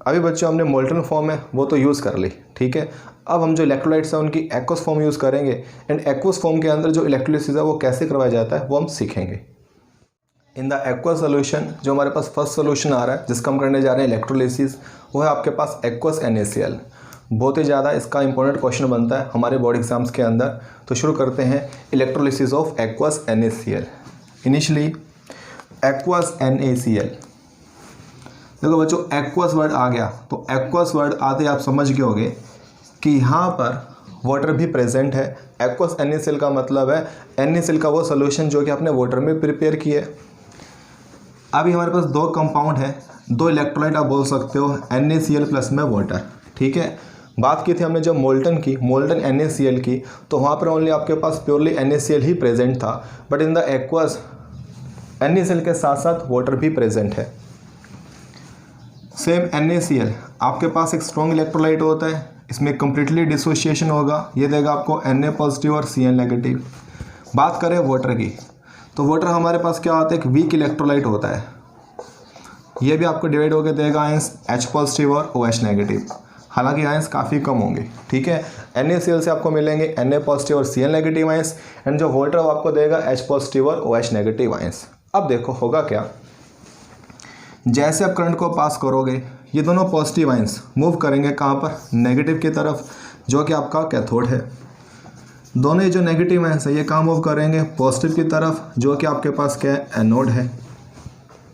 अभी बच्चों हमने मोल्टन फॉर्म है वो तो यूज़ कर ली। ठीक है, अब हम जो इलेक्ट्रोलाइट्स हैं उनकी एक्वस फॉर्म यूज़ करेंगे एंड एक्वस फॉर्म के अंदर जो इलेक्ट्रोलिसिस है वो कैसे करवाया जाता है वो हम सीखेंगे। इन द एक्वस सोल्यूशन जो हमारे पास फर्स्ट सोल्यूशन आ रहा है जिसका हम करने जा रहे हैं इलेक्ट्रोलिसिस, वो है आपके पास एक्वस NaCl। बहुत ही ज़्यादा इसका इंपॉर्टेंट क्वेश्चन बनता है हमारे बोर्ड एग्जाम्स के अंदर। तो शुरू करते हैं electrolysis of aqueous NaCl। Initially aqueous NaCl, देखो बच्चों एक्वस वर्ड आ गया तो एक्वस वर्ड आते आप समझ गए होंगे कि यहाँ पर वाटर भी प्रेजेंट है। एक्वस NaCl का मतलब है NaCl का वो सोल्यूशन जो कि आपने वाटर में प्रिपेयर किया है। अभी हमारे पास 2 कंपाउंड है, 2 इलेक्ट्रोलाइट आप बोल सकते हो, NaCl प्लस में वाटर। ठीक है, बात की थी हमने जब मोल्टन NaCl की, तो वहाँ पर ओनली आपके पास प्योरली NaCl ही प्रेजेंट था, but in the aqueous NaCl के साथ साथ वाटर भी प्रेजेंट है। सेम NaCl आपके पास एक स्ट्रॉन्ग इलेक्ट्रोलाइट होता है, इसमें कम्प्लीटली डिसोसिएशन होगा, ये देगा आपको Na पॉजिटिव और Cl नेगेटिव। बात करें वाटर की, तो वाटर हमारे पास क्या होता है, एक वीक इलेक्ट्रोलाइट होता है, ये भी आपको डिवाइड होकर देगा आयंस H पॉजिटिव और OH नेगेटिव। हालांकि आयंस काफ़ी कम होंगे। ठीक है, NaCl से आपको मिलेंगे Na पॉजिटिव और Cl नेगेटिव आयंस, एंड जो वोल्टर वो आपको देगा H पॉजिटिव और OH नेगेटिव आयंस। अब देखो होगा क्या, जैसे आप करंट को पास करोगे ये दोनों पॉजिटिव आयंस मूव करेंगे कहाँ पर, नेगेटिव की तरफ, जो कि आपका कैथोड है। दोनों ये जो नेगेटिव आयंस है ये कहाँ मूव करेंगे, पॉजिटिव की तरफ, जो कि आपके पास क्या है, एनोड है।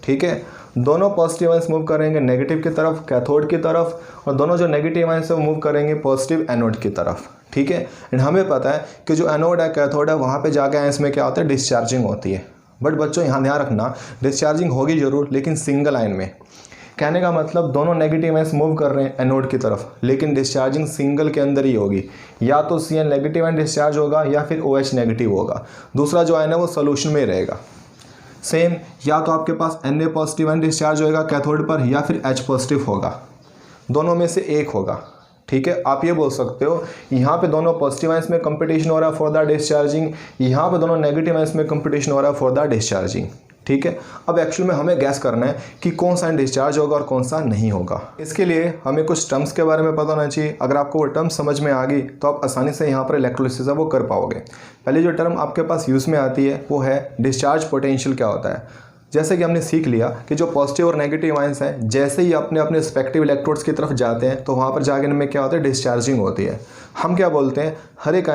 ठीक है, दोनों पॉजिटिव आयंस मूव करेंगे नेगेटिव की तरफ, कैथोड की तरफ, और दोनों जो नेगेटिव आयंस है वो मूव करेंगे पॉजिटिव एनोड की तरफ। ठीक है, एंड हमें पता है कि जो एनोड है कैथोड है वहाँ पे जाके आयंस में क्या होता है, डिस्चार्जिंग होती है। बट बच्चों यहाँ ध्यान रखना, डिस्चार्जिंग होगी जरूर लेकिन सिंगल आयन में। कहने का मतलब दोनों नेगेटिव आयंस मूव कर रहे हैं एनोड की तरफ, लेकिन डिस्चार्जिंग सिंगल के अंदर ही होगी। या तो Cl नेगेटिव आयन डिस्चार्ज होगा या फिर OH नेगेटिव होगा, दूसरा जो आयन है वो सोल्यूशन में ही रहेगा। सेम, या तो आपके पास Na पॉजिटिव आयन डिस्चार्ज होगा कैथोड पर या फिर H पॉजिटिव होगा, दोनों में से एक होगा। ठीक है, आप ये बोल सकते हो यहाँ पे दोनों पॉजिटिव आयंस में कंपटीशन हो रहा है फॉर द डिस्चार्जिंग, यहाँ पे दोनों नेगेटिव आयंस में कंपटीशन हो रहा है फॉर द डिस्चार्जिंग। ठीक है, अब एक्चुअल में हमें गैस करना है कि कौन सा डिस्चार्ज होगा और कौन सा नहीं होगा। इसके लिए हमें कुछ टर्म्स के बारे में पता होना चाहिए। अगर आपको वो टर्म्स समझ में आ गई तो आप आसानी से यहाँ पर इलेक्ट्रोलिसिस वो कर पाओगे। पहले जो टर्म आपके पास यूज़ में आती है वो है डिस्चार्ज पोटेंशियल क्या होता है। जैसे कि हमने सीख लिया कि जो पॉजिटिव और नेगेटिव आयंस हैं जैसे ही अपने अपने रिस्पेक्टिव इलेक्ट्रोड्स की तरफ जाते हैं तो वहाँ पर जाके इनमें क्या होता है, डिस्चार्जिंग होती है। हम क्या बोलते हैं, हर एक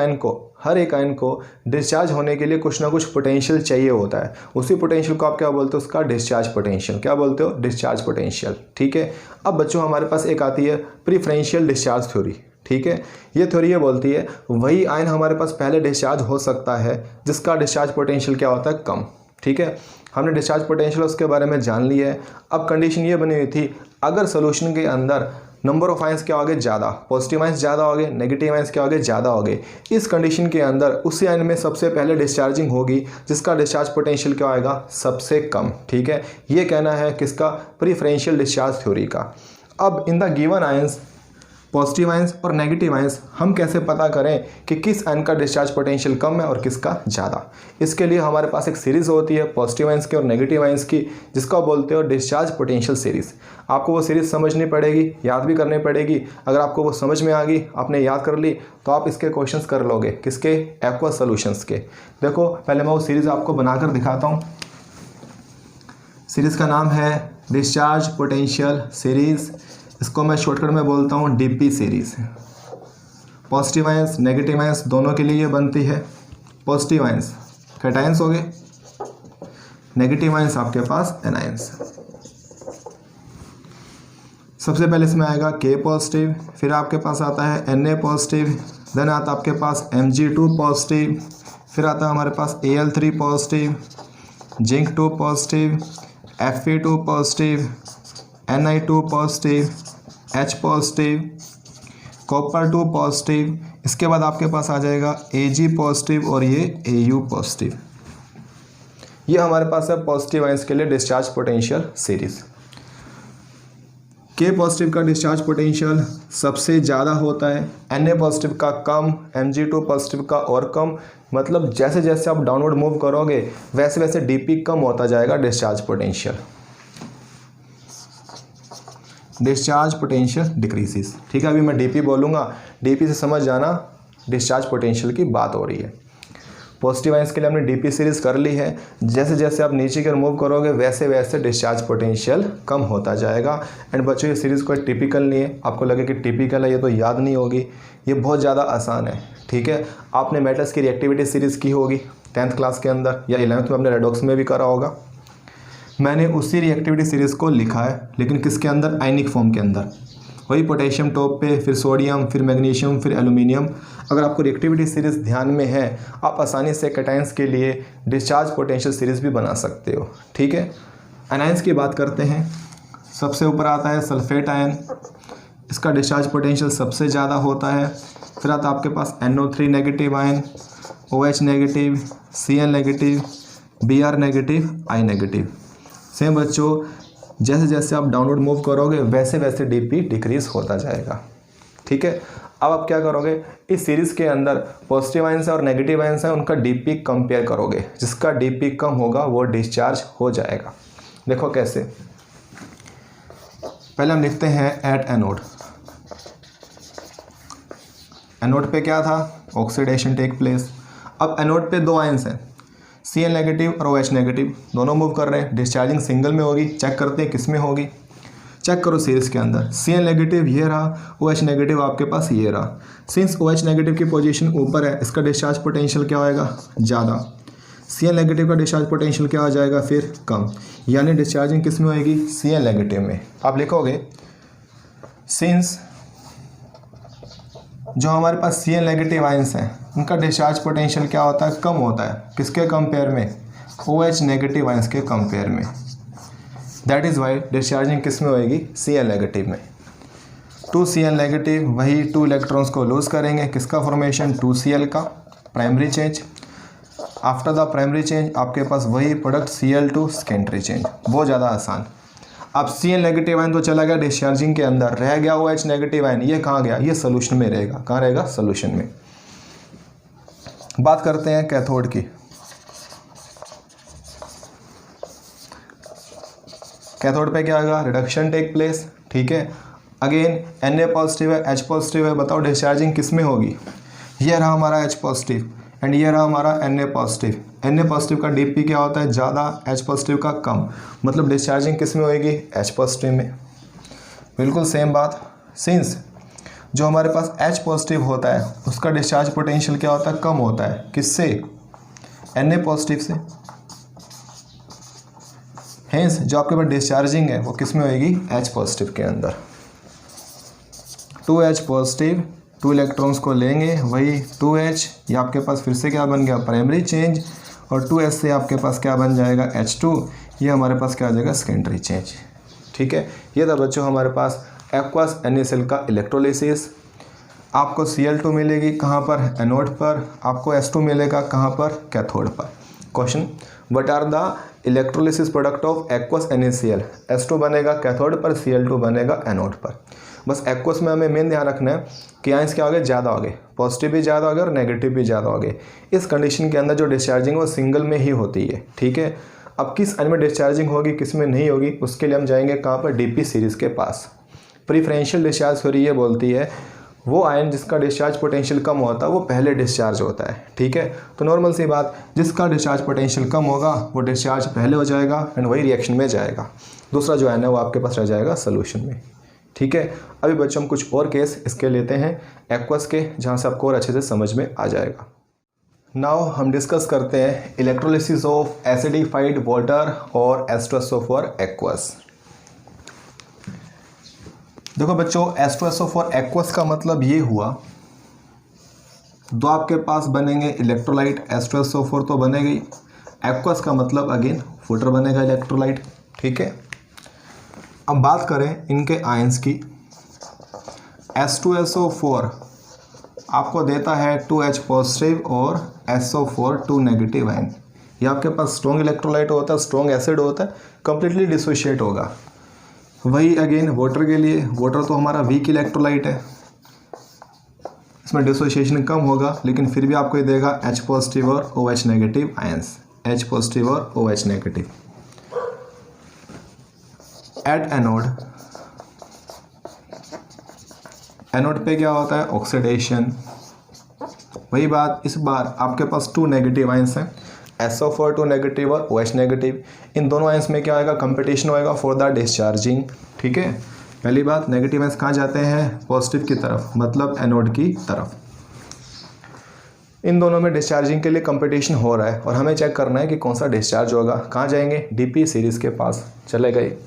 आयन को डिस्चार्ज होने के लिए कुछ ना कुछ पोटेंशियल चाहिए होता है। उसी पोटेंशियल को आप क्या बोलते हो, उसका डिस्चार्ज पोटेंशियल। क्या बोलते हो, डिस्चार्ज पोटेंशियल। ठीक है, अब बच्चों हमारे पास एक आती है प्रेफरेंशियल डिस्चार्ज थ्योरी। ठीक है, ये थ्योरी ये बोलती है वही आयन हमारे पास पहले डिस्चार्ज हो सकता है जिसका डिस्चार्ज पोटेंशियल क्या होता है, कम। ठीक है, हमने डिस्चार्ज पोटेंशियल उसके बारे में जान लिया है। अब कंडीशन ये बनी हुई थी, अगर सोल्यूशन के अंदर नंबर ऑफ आयंस क्या हो गए, ज़्यादा, पॉजिटिव आयंस ज़्यादा हो गए, नेगेटिव आयंस क्या हो गए, ज़्यादा हो गए। इस कंडीशन के अंदर उसी आयन में सबसे पहले डिस्चार्जिंग होगी जिसका डिस्चार्ज पोटेंशियल क्या आएगा, सबसे कम। ठीक है, ये कहना है किसका, प्रेफरेंशियल डिस्चार्ज थ्योरी का। अब in the given ions, positive ions और नेगेटिव आयंस, हम कैसे पता करें कि किस आयन का डिस्चार्ज पोटेंशियल कम है और किसका ज़्यादा। इसके लिए हमारे पास एक सीरीज़ होती है पॉजिटिव आयंस की और नेगेटिव आयंस की, जिसका बोलते हो डिस्चार्ज पोटेंशियल सीरीज़। आपको वो सीरीज़ समझनी पड़ेगी, याद भी करनी पड़ेगी। अगर आपको वो समझ में आ गई, आपने याद कर ली, तो आप इसके क्वेश्चंस कर लोगे। किसके, एक्वा सॉल्यूशंस के। देखो पहले मैं वो सीरीज़ आपको बनाकर दिखाता हूँ। सीरीज़ का नाम है डिस्चार्ज पोटेंशियल सीरीज़, इसको मैं शॉर्टकट में बोलता हूँ DP series. Positive ions negative ions दोनों के लिए ये बनती है। पॉजिटिव आयंस कैटायंस हो गए, नेगेटिव आयंस आपके पास एनायंस। सबसे पहले इसमें आएगा K पॉजिटिव, फिर आपके पास आता है Na पॉजिटिव, देन आता आपके पास Mg2 पॉजिटिव, फिर आता है हमारे पास Al3 positive, Zinc2 positive, Fe2 positive, Ni2 positive, H positive, copper 2 positive. इसके बाद आपके पास आ जाएगा Ag पॉजिटिव और ये Au पॉजिटिव। ये हमारे पास है पॉजिटिव आयंस के लिए discharge potential series. K positive का डिस्चार्ज पोटेंशियल सबसे ज़्यादा होता है, Na पॉजिटिव का कम, Mg2 पॉजिटिव का और कम। मतलब जैसे जैसे आप डाउनवर्ड मूव करोगे वैसे वैसे DP कम होता जाएगा discharge potential. Discharge potential decreases. ठीक है, अभी मैं DP बोलूँगा, DP से समझ जाना डिस्चार्ज पोटेंशियल की बात हो रही है। पॉजिटिव आयंस के लिए हमने DP सीरीज़ कर ली है। जैसे जैसे आप नीचे की ओर मूव करोगे वैसे वैसे डिस्चार्ज पोटेंशियल कम होता जाएगा। एंड बच्चों ये सीरीज़ कोई टिपिकल नहीं है, आपको लगे कि टिपिकल है ये तो याद नहीं होगी, ये बहुत ज़्यादा आसान है। ठीक है, आपने मेटल्स की रिएक्टिविटी सीरीज़ की होगी 10th क्लास के अंदर या 11th में अपने रेडॉक्स में भी करा होगा। मैंने उसी रिएक्टिविटी सीरीज़ को लिखा है लेकिन किसके अंदर, आयनिक फॉर्म के अंदर। वही पोटेशियम टॉप पे, फिर सोडियम, फिर मैग्नीशियम, फिर एल्यूमिनियम। अगर आपको रिएक्टिविटी सीरीज़ ध्यान में है आप आसानी से कैटायंस के लिए डिस्चार्ज पोटेंशियल सीरीज़ भी बना सकते हो। ठीक है, एनायंस की बात करते हैं। सबसे ऊपर आता है सल्फेट आयन, इसका डिस्चार्ज पोटेंशियल सबसे ज़्यादा होता है। फिर आता है आपके पास NO3 negative ion, OH negative, Cl negative, Br negative, I negative. Same बच्चों जैसे जैसे आप डाउनवर्ड मूव करोगे वैसे वैसे DP डिक्रीज होता जाएगा। ठीक है, अब आप क्या करोगे, इस सीरीज़ के अंदर पॉजिटिव आयंस है और नेगेटिव आयंस है, उनका DP कंपेयर करोगे। जिसका DP कम होगा वो डिस्चार्ज हो जाएगा। देखो कैसे, पहले हम लिखते हैं एट एनोड। एनोड पे क्या था, ऑक्सीडेशन टेक प्लेस। अब एनोड पे दो आयंस हैं, Cl नेगेटिव और OH नेगेटिव, दोनों मूव कर रहे हैं। डिस्चार्जिंग सिंगल में होगी, चेक करते हैं किस में होगी। चेक करो सीरीज के अंदर, Cl नेगेटिव ये रहा, OH नेगेटिव आपके पास ये रहा। सिंस OH नेगेटिव की पोजीशन ऊपर है, इसका डिस्चार्ज पोटेंशियल क्या होएगा, ज़्यादा। Cl नेगेटिव का डिस्चार्ज पोटेंशियल क्या हो जाएगा, फिर कम। यानी डिस्चार्जिंग किस में होएगी, Cl नेगेटिव में। आप लिखोगे सिंस जो हमारे पास Cl नेगेटिव आयंस हैं उनका डिस्चार्ज पोटेंशियल क्या होता है, कम होता है। किसके कंपेयर में, OH नेगेटिव आयंस के कंपेयर में। दैट इज़ वाई डिस्चार्जिंग किस में होएगी, Cl नेगेटिव में। 2Cl नेगेटिव वही 2 इलेक्ट्रॉन्स को लूज करेंगे, किसका फॉर्मेशन, 2Cl का primary change. After the primary change आपके पास वही प्रोडक्ट Cl2 सेकेंडरी चेंज, बहुत ज़्यादा आसान। अब Cl नेगेटिव आयन तो चला गया डिस्चार्जिंग के अंदर, रह गया OH नेगेटिव आयन, ये कहाँ गया, ये सोल्यूशन में रहेगा। कहाँ रहेगा, सोल्यूशन में। बात करते हैं कैथोड की। कैथोड पे क्या होगा, रिडक्शन टेक प्लेस, ठीक है। अगेन Na पॉजिटिव है, H पॉजिटिव है, बताओ डिस्चार्जिंग किस में होगी। ये रहा हमारा H पॉजिटिव एंड ये रहा हमारा Na पॉजिटिव। Na पॉजिटिव का डीपी क्या होता है, ज़्यादा, H पॉजिटिव का कम, मतलब डिस्चार्जिंग किस में होएगी, H पॉजिटिव में। बिल्कुल सेम बात। सिंस जो हमारे पास H पॉजिटिव होता है उसका डिस्चार्ज पोटेंशियल क्या होता है, कम होता है। किससे, Na पॉजिटिव से। हेंस जो आपके पास डिस्चार्जिंग है वो किस में होएगी, H पॉजिटिव के अंदर। 2H पॉजिटिव 2 इलेक्ट्रॉन्स को लेंगे, वही 2H, ये आपके पास फिर से क्या बन गया, प्राइमरी चेंज, और 2H से आपके पास क्या बन जाएगा, H2, ये हमारे पास क्या आ जाएगा, सेकेंडरी चेंज। ठीक है, ये था बच्चों हमारे पास एक्वस NaCl का इलेक्ट्रोलिसिस। आपको Cl2 मिलेगी कहाँ पर, एनोड पर। आपको H2 मिलेगा कहाँ पर, कैथोड पर। Question, what are the electrolysis product of aqueous NaCl। H2 बनेगा कैथोड पर, Cl2 बनेगा एनोड पर। बस एक्वस में हमें मेन ध्यान रखना है कि आयंस क्या हो गए, ज़्यादा हो गए, पॉजिटिव भी ज़्यादा हो गए और नेगेटिव भी ज़्यादा हो गए। इस कंडीशन के अंदर जो डिस्चार्जिंग वो सिंगल में ही होती है। ठीक है, अब किस आयन में डिस्चार्जिंग होगी, किस में नहीं होगी, उसके लिए हम जाएंगे कहाँ पर, DP सीरीज़ के पास। प्रीफरेंशियल डिस्चार्ज थ्योरी ये बोलती है वो आयन जिसका डिस्चार्ज पोटेंशियल कम होता है वो पहले डिस्चार्ज होता है। ठीक है, तो नॉर्मल सी बात, जिसका डिस्चार्ज पोटेंशियल कम होगा वो डिस्चार्ज पहले हो जाएगा एंड वही रिएक्शन में जाएगा। दूसरा जो आयन है वो आपके पास रह जाएगा सोल्यूशन में। ठीक है, अभी बच्चों हम कुछ और केस इसके लेते हैं एक्वस के, जहाँ से आपको और अच्छे से समझ में आ जाएगा। नाउ हम डिस्कस करते हैं इलेक्ट्रोलिसिस ऑफ एसिडिफाइड वाटर और H2SO फॉर एक्वस। देखो बच्चों, H2SO फॉर एक्वस का मतलब ये हुआ, दो आपके पास बनेंगे इलेक्ट्रोलाइट, H2SO4 तो बनेगा ही, एक्वस का मतलब अगेन वाटर बनेगा इलेक्ट्रोलाइट। ठीक है, अब बात करें इनके आयंस की। H2SO4 आपको देता है 2H पॉजिटिव और SO4 2 नेगेटिव आयन। ये आपके पास स्ट्रॉन्ग इलेक्ट्रोलाइट होता है, स्ट्रॉन्ग एसिड होता है, कंप्लीटली डिसोशिएट होगा। वही अगेन वाटर के लिए, वाटर तो हमारा वीक इलेक्ट्रोलाइट है, इसमें डिसोशिएशन कम होगा, लेकिन फिर भी आपको ये देगा H पॉजिटिव और OH negative ions, H positive और OH negative. At anode, anode पे क्या होता है, ऑक्सीडेशन। वही बात, इस बार आपके पास 2 नेगेटिव आयंस हैं, SO4 2 नेगेटिव और OH नेगेटिव। इन दोनों आयंस में क्या होगा, कंपटीशन होएगा फॉर द डिस्चार्जिंग। ठीक है, पहली बात, नेगेटिव आयंस कहाँ जाते हैं, पॉजिटिव की तरफ, मतलब एनोड की तरफ। इन दोनों में डिस्चार्जिंग के लिए कंपटीशन हो रहा है और हमें चेक करना है कि कौन सा डिस्चार्ज होगा। कहाँ जाएंगे, DP सीरीज़ के पास चले गए।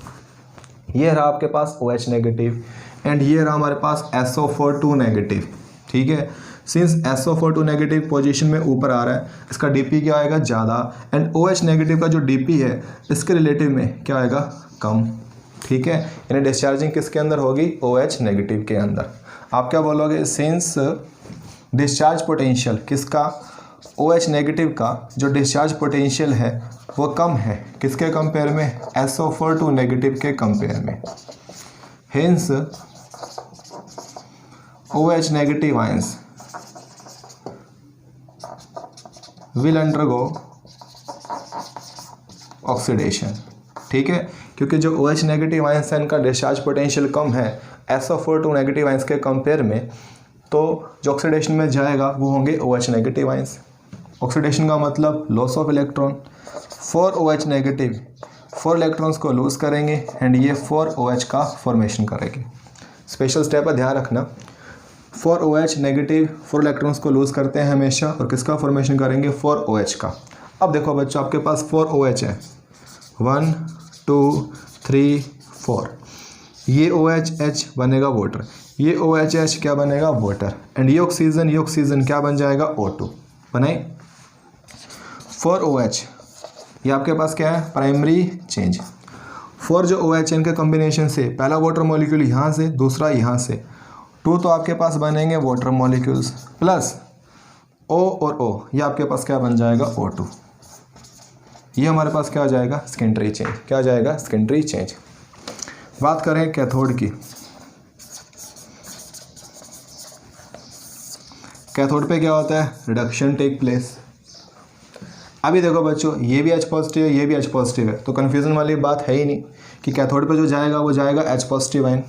ये रहा आपके पास OH नेगेटिव एंड ये रहा हमारे पास SO4 2 नेगेटिव। ठीक है, सिंस SO4 2 नेगेटिव पोजीशन में ऊपर आ रहा है, इसका DP क्या आएगा, ज़्यादा, एंड OH नेगेटिव का जो DP है इसके रिलेटिव में क्या आएगा, कम। ठीक है, यानी डिस्चार्जिंग किसके अंदर होगी, OH नेगेटिव के अंदर। आप क्या बोलोगे, सिंस डिस्चार्ज पोटेंशियल किसका, OH नेगेटिव का जो डिस्चार्ज पोटेंशियल है वो कम है, किसके कंपेयर में, SO4 2 नेगेटिव के कंपेयर में। Hence OH negative ions will undergo oxidation. ठीक है, क्योंकि जो OH नेगेटिव आयंस है इनका डिस्चार्ज पोटेंशियल कम है SO4 2 नेगेटिव आयंस के कंपेयर में, तो जो ऑक्सीडेशन में जाएगा वो होंगे OH नेगेटिव आयंस। ऑक्सीडेशन का मतलब loss of electron. 4 OH negative 4 electrons को लूज़ करेंगे एंड ये 4 OH का फॉर्मेशन करेंगे। स्पेशल स्टेप है, ध्यान रखना। 4 OH नेगेटिव 4 इलेक्ट्रॉन्स को लूज़ करते हैं हमेशा और किसका फॉर्मेशन करेंगे? 4 OH का। अब देखो बच्चों, आपके पास 4 OH है, 1 2 3 4। ये OH बनेगा वाटर, ये OH क्या बनेगा? वाटर। एंड ये ऑक्सीजन क्या बन जाएगा? O2 बनाए। 4 OH ये आपके पास क्या है? Primary change. 4 जो OH इनके कॉम्बिनेशन से, पहला वाटर मॉलिक्यूल यहाँ से, दूसरा यहाँ से, 2 तो आपके पास बनेंगे वाटर मॉलिक्यूल्स प्लस O और O, ये आपके पास क्या बन जाएगा? O2। ये हमारे पास क्या आ जाएगा? Secondary change. क्या आ जाएगा? Secondary change. बात करें कैथोड की। कैथोड पे क्या होता है? Reduction take place. अभी देखो बच्चों, ये भी H पॉजिटिव है, ये भी H पॉजिटिव है, तो कन्फ्यूज़न वाली बात है ही नहीं कि कैथोड पे जो जाएगा वो जाएगा H पॉजिटिव आयन।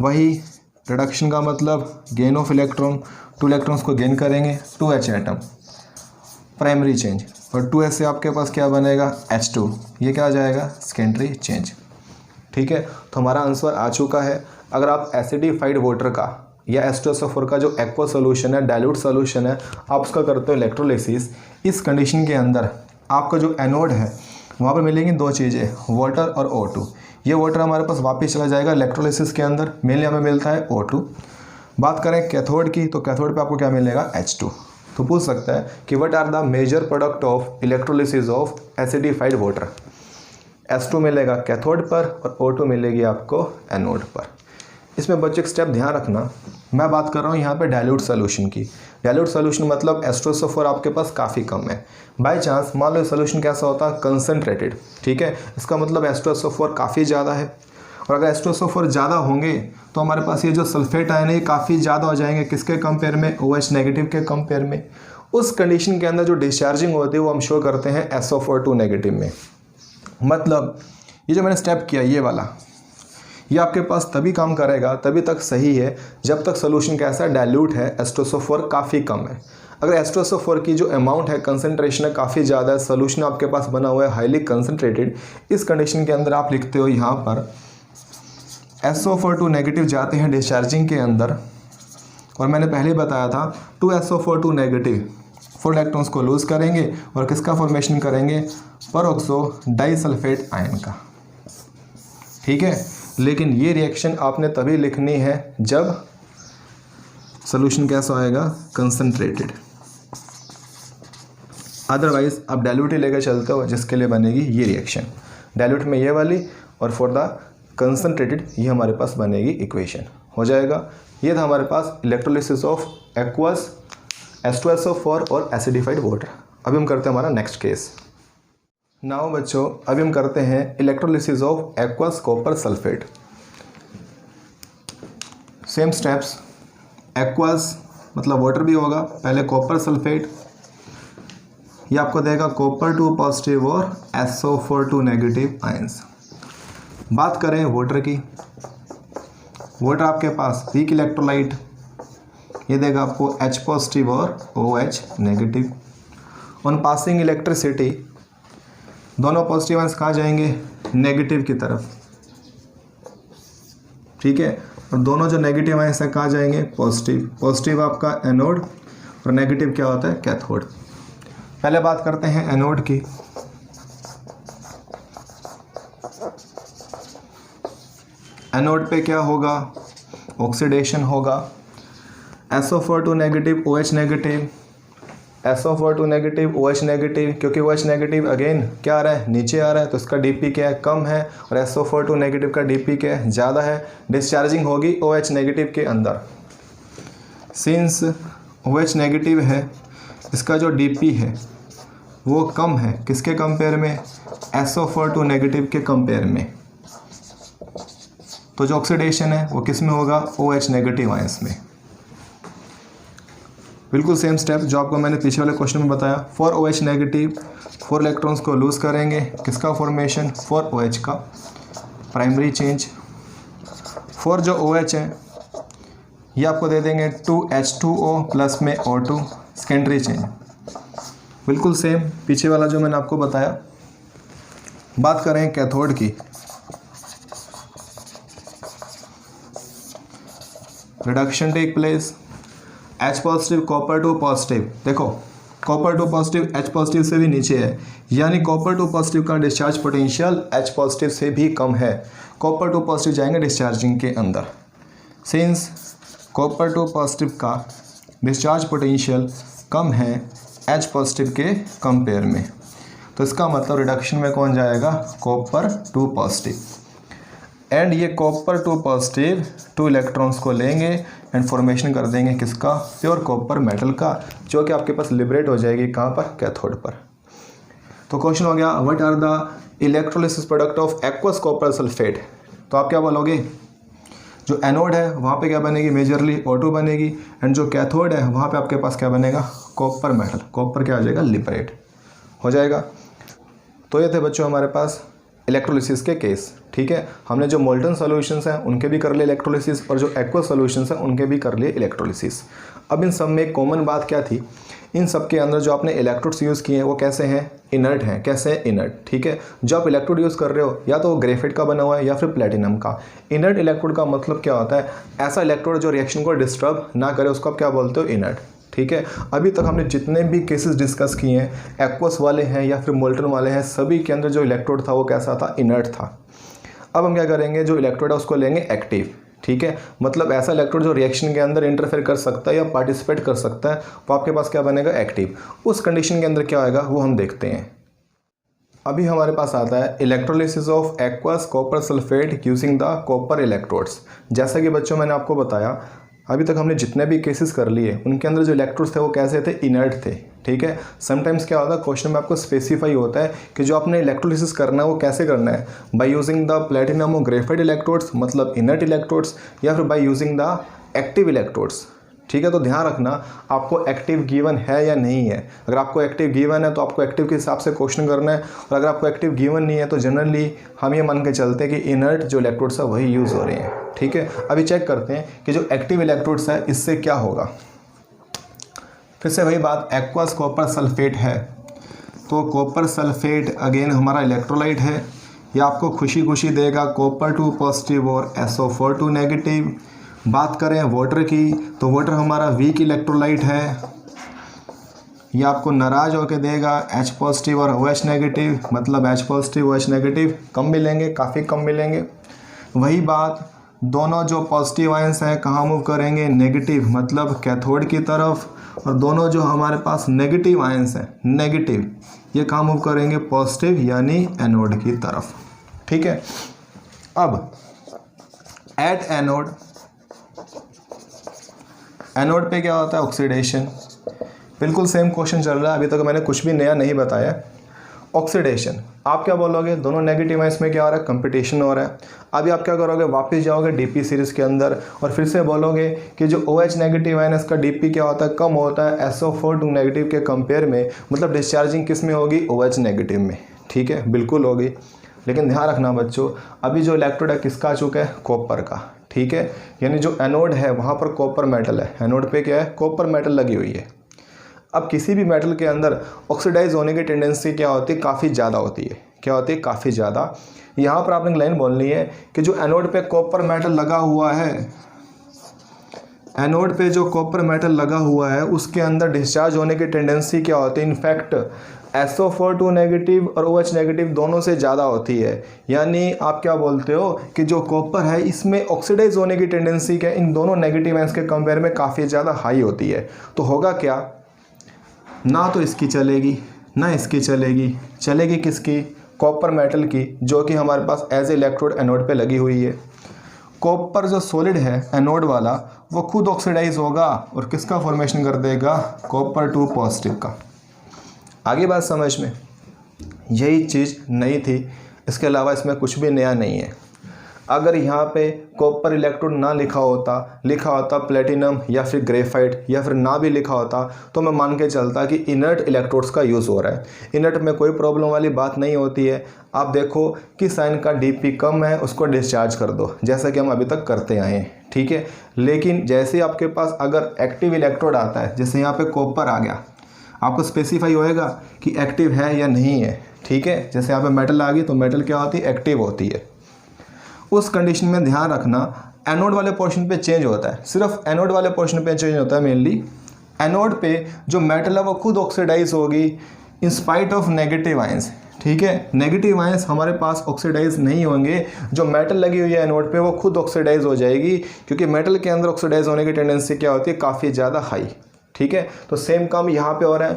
वही रिडक्शन का मतलब गेन ऑफ इलेक्ट्रॉन, 2 इलेक्ट्रॉन्स को गेन करेंगे, 2H एटम, प्राइमरी चेंज। और 2H से आपके पास क्या बनेगा? H2। ये क्या आ जाएगा? Secondary change. ठीक है, तो हमारा आंसर आ चुका है। अगर आप एसिडिफाइड वाटर का या H2SO4 का जो एक्वा सोल्यूशन है, डाइल्यूट सोल्यूशन है, आप उसका करते हो इलेक्ट्रोलिसिस, इस कंडीशन के अंदर आपका जो एनोड है वहाँ पर मिलेंगी 2 चीज़ें, वाटर और O2। ये वाटर हमारे पास वापस चला जाएगा इलेक्ट्रोलिसिस के अंदर, मेनली हमें मिलता है O2। बात करें कैथोड की, तो कैथोड पे आपको क्या मिलेगा? H2। तो पूछ सकता है कि what are the major product of electrolysis of acidified water? H2 मिलेगा कैथोड पर और O2 मिलेगी आपको एनोड पर। इसमें बच्चों एक स्टेप ध्यान रखना, मैं बात कर रहा हूँ यहाँ पे डाइल्यूट सोल्यूशन की। डाइल्यूट सोल्यूशन मतलब H2SO4 आपके पास काफ़ी कम है। बाय चांस मान लो सोल्यूशन कैसा होता है? कंसनट्रेटेड। ठीक है, इसका मतलब H2SO4 काफ़ी ज़्यादा है, और अगर H2SO4 ज़्यादा होंगे तो हमारे पास ये जो सल्फेट आयन है ये काफ़ी ज़्यादा हो जाएंगे। किसके कंपेयर में? OH नेगेटिव के कंपेयर में। उस कंडीशन के अंदर जो डिस्चार्जिंग होती है वो हम शो करते हैं SO4 नेगेटिव में। मतलब ये जो मैंने स्टेप किया ये वाला, ये आपके पास तभी काम करेगा, तभी तक सही है जब तक सोल्यूशन कैसा है? डाइल्यूट है, H2SO4 काफ़ी कम है। अगर H2SO4 की जो अमाउंट है, कंसनट्रेशन है, काफ़ी ज़्यादा है, सोल्यूशन आपके पास बना हुआ है हाईली कंसनट्रेटेड, इस कंडीशन के अंदर आप लिखते हो यहाँ पर SO4 नेगेटिव जाते हैं डिस्चार्जिंग के अंदर, और मैंने पहले बताया था 2SO4 नेगेटिव 4 इलेक्ट्रॉन्स को लूज़ करेंगे और किसका फॉर्मेशन करेंगे? परऑक्सो डाइसल्फेट आयन का। ठीक है, लेकिन ये रिएक्शन आपने तभी लिखनी है जब सोल्यूशन कैसा आएगा? कंसनट्रेटेड। अदरवाइज आप डाइल्यूट ही लेकर चलते हो, जिसके लिए बनेगी ये रिएक्शन। डाइल्यूट में ये वाली और फॉर द कंसनट्रेटेड ये हमारे पास बनेगी इक्वेशन। हो जाएगा। ये था हमारे पास इलेक्ट्रोलिसिस ऑफ एक्वस H2SO4 और एसिडिफाइड वाटर। अभी हम करते हैं हमारा नेक्स्ट केस। नाउ बच्चों, अभी हम करते हैं electrolysis of aqueous copper sulphate. Same steps, aqueous मतलब वाटर भी होगा, पहले कॉपर सल्फेट, ये आपको देगा कॉपर 2 पॉजिटिव और SO4 नेगेटिव आयंस। बात करें वाटर की, वाटर आपके पास वीक इलेक्ट्रोलाइट, ये देगा आपको H पॉजिटिव और OH negative. On passing electricity दोनों पॉजिटिव आयंस कहाँ जाएंगे? नेगेटिव की तरफ। ठीक है, और दोनों जो नेगेटिव आयंस हैं कहाँ जाएंगे? पॉजिटिव। पॉजिटिव आपका एनोड और नेगेटिव क्या होता है? कैथोड। पहले बात करते हैं एनोड की। एनोड पे क्या होगा? ऑक्सीडेशन होगा। SO4 negative OH negative, SO4 negative OH negative, क्योंकि OH नेगेटिव अगेन क्या आ रहा है? नीचे आ रहा है, तो इसका DP क्या है? कम है, और SO4 नेगेटिव का DP क्या है? ज़्यादा है। डिस्चार्जिंग होगी OH नेगेटिव के अंदर। सिंस OH नेगेटिव है, इसका जो DP है वो कम है, किसके कंपेयर में? SO4 नेगेटिव के कंपेयर में। तो जो ऑक्सीडेशन है वो किस में होगा? OH नेगेटिव आयंस में। बिल्कुल सेम स्टेप जो आपको मैंने पीछे वाले क्वेश्चन में बताया। 4 OH नेगेटिव 4 इलेक्ट्रॉन्स को लूज़ करेंगे, किसका फॉर्मेशन? 4 OH का, प्राइमरी चेंज। 4 जो OH है ये आपको दे देंगे 2H2O प्लस में O2 सेकेंडरी चेंज, बिल्कुल सेम पीछे वाला जो मैंने आपको बताया। बात करें कैथोड की, reduction take place, H positive copper two positive, देखो copper two positive H positive से भी नीचे है, यानी कॉपर टू पॉजिटिव का डिस्चार्ज पोटेंशियल H पॉजिटिव से भी कम है। कॉपर टू पॉजिटिव जाएंगे डिस्चार्जिंग के अंदर, सिंस कॉपर टू पॉजिटिव का डिस्चार्ज पोटेंशियल कम है H पॉजिटिव के कंपेयर में, तो इसका मतलब रिडक्शन में कौन जाएगा, कॉपर टू पॉजिटिव। एंड ये कॉपर टू पॉजिटिव 2 इलेक्ट्रॉन्स को लेंगे एंड फॉर्मेशन कर देंगे किसका, प्योर कॉपर मेटल का, जो कि आपके पास लिबरेट हो जाएगी कहाँ पर, कैथोड पर। तो क्वेश्चन हो गया what are the electrolysis product of aqueous copper sulphate. तो आप क्या बोलोगे, जो एनोड है वहाँ पे क्या बनेगी, मेजरली O2 बनेगी, एंड जो कैथोड है वहाँ पे आपके पास क्या बनेगा, कॉपर मेटल, कॉपर क्या आ जाएगा, लिबरेट हो जाएगा। तो ये थे बच्चों हमारे पास इलेक्ट्रोलिसिस के केस। ठीक है, हमने जो मोल्टन सॉल्यूशंस हैं उनके भी कर लिए इलेक्ट्रोलिसिस, और जो एक्वस सॉल्यूशंस हैं उनके भी कर लिए इलेक्ट्रोलिसिस। अब इन सब में एक कॉमन बात क्या थी, इन सब के अंदर जो आपने इलेक्ट्रोड्स यूज़ किए हैं वो कैसे हैं, इनर्ट हैं। कैसे हैं, इनर्ट। ठीक है, जो आप इलेक्ट्रोड यूज़ कर रहे हो या तो वो ग्रेफाइट का बना हुआ है या फिर प्लेटिनम का। इनर्ट इलेक्ट्रोड का मतलब क्या होता है, ऐसा इलेक्ट्रोड जो रिएक्शन को डिस्टर्ब ना करे, उसको आप क्या बोलते हो, इनर्ट। ठीक है, अभी तक हमने जितने भी केसेस डिस्कस किए हैं, एक्वस वाले हैं या फिर मोल्टन वाले हैं, सभी के अंदर जो इलेक्ट्रोड था वो कैसा था, इनर्ट था। अब हम क्या करेंगे, जो इलेक्ट्रोड है उसको लेंगे एक्टिव। ठीक है, मतलब ऐसा इलेक्ट्रोड जो रिएक्शन के अंदर इंटरफेयर कर सकता है या पार्टिसिपेट कर सकता है, वो आपके पास क्या बनेगा, एक्टिव। उस कंडीशन के अंदर क्या आएगा वो हम देखते हैं। अभी हमारे पास आता है electrolysis of aqueous copper sulphate using the copper electrodes. जैसा कि बच्चों मैंने आपको बताया, अभी तक हमने जितने भी केसेस कर लिए उनके अंदर जो इलेक्ट्रोड्स थे वो कैसे थे, इनर्ट थे। ठीक है, समटाइम्स क्या होता है, क्वेश्चन में आपको स्पेसिफाई होता है कि जो आपने इलेक्ट्रोलिसिस करना है वो कैसे करना है, बाय यूजिंग द प्लेटिनम और ग्रेफाइट इलेक्ट्रोड्स, मतलब इनर्ट इलेक्ट्रोड्स, या फिर by using the active electrodes. ठीक है, तो ध्यान रखना आपको एक्टिव गिवन है या नहीं है। अगर आपको एक्टिव गिवन है तो आपको एक्टिव के हिसाब से क्वेश्चन करना है, और अगर आपको एक्टिव गिवन नहीं है तो जनरली हम ये मान के चलते हैं कि इनर्ट जो इलेक्ट्रोड्स है वही यूज़ हो रहे हैं। ठीक है, अभी चेक करते हैं कि जो एक्टिव इलेक्ट्रोड्स है इससे क्या होगा। फिर से वही बात, एक्वस कॉपर सल्फेट है, तो कॉपर सल्फेट अगेन हमारा इलेक्ट्रोलाइट है, ये आपको खुशी खुशी देगा कॉपर टू पॉजिटिव और SO4 नेगेटिव। बात करें वाटर की, तो वाटर हमारा वीक इलेक्ट्रोलाइट है, ये आपको नाराज होकर देगा H पॉजिटिव और OH नेगेटिव, मतलब H पॉजिटिव OH नेगेटिव कम मिलेंगे, काफ़ी कम मिलेंगे। वही बात, दोनों जो पॉजिटिव आयंस हैं कहाँ मूव करेंगे, नेगेटिव, मतलब कैथोड की तरफ, और दोनों जो हमारे पास नेगेटिव आयंस हैं, नेगेटिव, ये कहाँ मूव करेंगे, पॉजिटिव, यानी एनोड की तरफ। ठीक है, अब एट एनोड, एनोड पे क्या होता है, ऑक्सीडेशन। बिल्कुल सेम क्वेश्चन चल रहा है, अभी तक मैंने कुछ भी नया नहीं बताया। ऑक्सीडेशन, आप क्या बोलोगे, दोनों नेगेटिव आयंस में क्या हो रहा है, कंपटीशन हो रहा है। अभी आप क्या करोगे, वापस जाओगे डीपी सीरीज के अंदर और फिर से बोलोगे कि जो OH नेगेटिव आयन इसका डीपी क्या होता है, कम होता है SO4 नेगेटिव के कंपेयर में, मतलब डिस्चार्जिंग किस में होगी, OH नेगेटिव में। ठीक है, बिल्कुल होगी, लेकिन ध्यान रखना बच्चों, अभी जो इलेक्ट्रोड है किसका आ चुका है, कॉपर का। ठीक है, यानी जो एनोड है वहाँ पर कॉपर मेटल है, एनोड पे क्या है, कॉपर मेटल लगी हुई है। अब किसी भी मेटल के अंदर ऑक्सीडाइज होने की टेंडेंसी क्या होती है, काफ़ी ज़्यादा होती है। क्या होती है, काफ़ी ज़्यादा। यहाँ पर आपने लाइन बोलनी है कि जो एनोड पे कॉपर मेटल लगा हुआ है, एनोड पे जो कॉपर मेटल लगा हुआ है उसके अंदर डिस्चार्ज होने की टेंडेंसी क्या होती है, इनफैक्ट SO4 नेगेटिव और OH नेगेटिव दोनों से ज़्यादा होती है। यानी आप क्या बोलते हो कि जो कॉपर है इसमें ऑक्सीडाइज होने की टेंडेंसी क्या, इन दोनों नेगेटिव आयंस के कंपेयर में काफ़ी ज़्यादा हाई होती है। तो होगा क्या, ना तो इसकी चलेगी ना इसकी चलेगी, चलेगी किसकी, कॉपर मेटल की, जो कि हमारे पास एज इलेक्ट्रोड एनोड पे लगी हुई है। कॉपर जो सॉलिड है एनोड वाला वो खुद ऑक्सीडाइज होगा और किसका फॉर्मेशन कर देगा, कॉपर टू पॉजिटिव का। आगे बात समझ में, यही चीज़ नई थी, इसके अलावा इसमें कुछ भी नया नहीं है। अगर यहाँ पे कॉपर इलेक्ट्रोड ना लिखा होता प्लेटिनम या फिर ग्रेफाइट या फिर ना भी लिखा होता तो मैं मान के चलता कि इनर्ट इलेक्ट्रोड्स का यूज़ हो रहा है। इनर्ट में कोई प्रॉब्लम वाली बात नहीं होती है। आप देखो कि साइन का डीपी कम है, उसको डिस्चार्ज कर दो, जैसा कि हम अभी तक करते आए हैं, ठीक है। लेकिन जैसे आपके पास अगर एक्टिव इलेक्ट्रोड आता है, जैसे यहाँ पे कॉपर आ गया, आपको स्पेसिफाई होएगा कि एक्टिव है या नहीं है, ठीक है। जैसे यहाँ पे मेटल आ गई तो मेटल क्या होती है, एक्टिव होती है। उस कंडीशन में ध्यान रखना एनोड वाले पोर्शन पे चेंज होता है, सिर्फ एनोड वाले पोर्शन पे चेंज होता है मेनली। एनोड पे जो मेटल है वो खुद ऑक्सीडाइज होगी in spite of negative ions, ठीक है। नेगेटिव आयंस हमारे पास ऑक्सीडाइज नहीं होंगे, जो मेटल लगी हुई है एनोड पे वो खुद ऑक्सीडाइज हो जाएगी, क्योंकि मेटल के अंदर ऑक्सीडाइज होने की टेंडेंसी क्या होती है, काफ़ी ज़्यादा हाई, ठीक है। तो सेम काम यहाँ पे हो रहा है,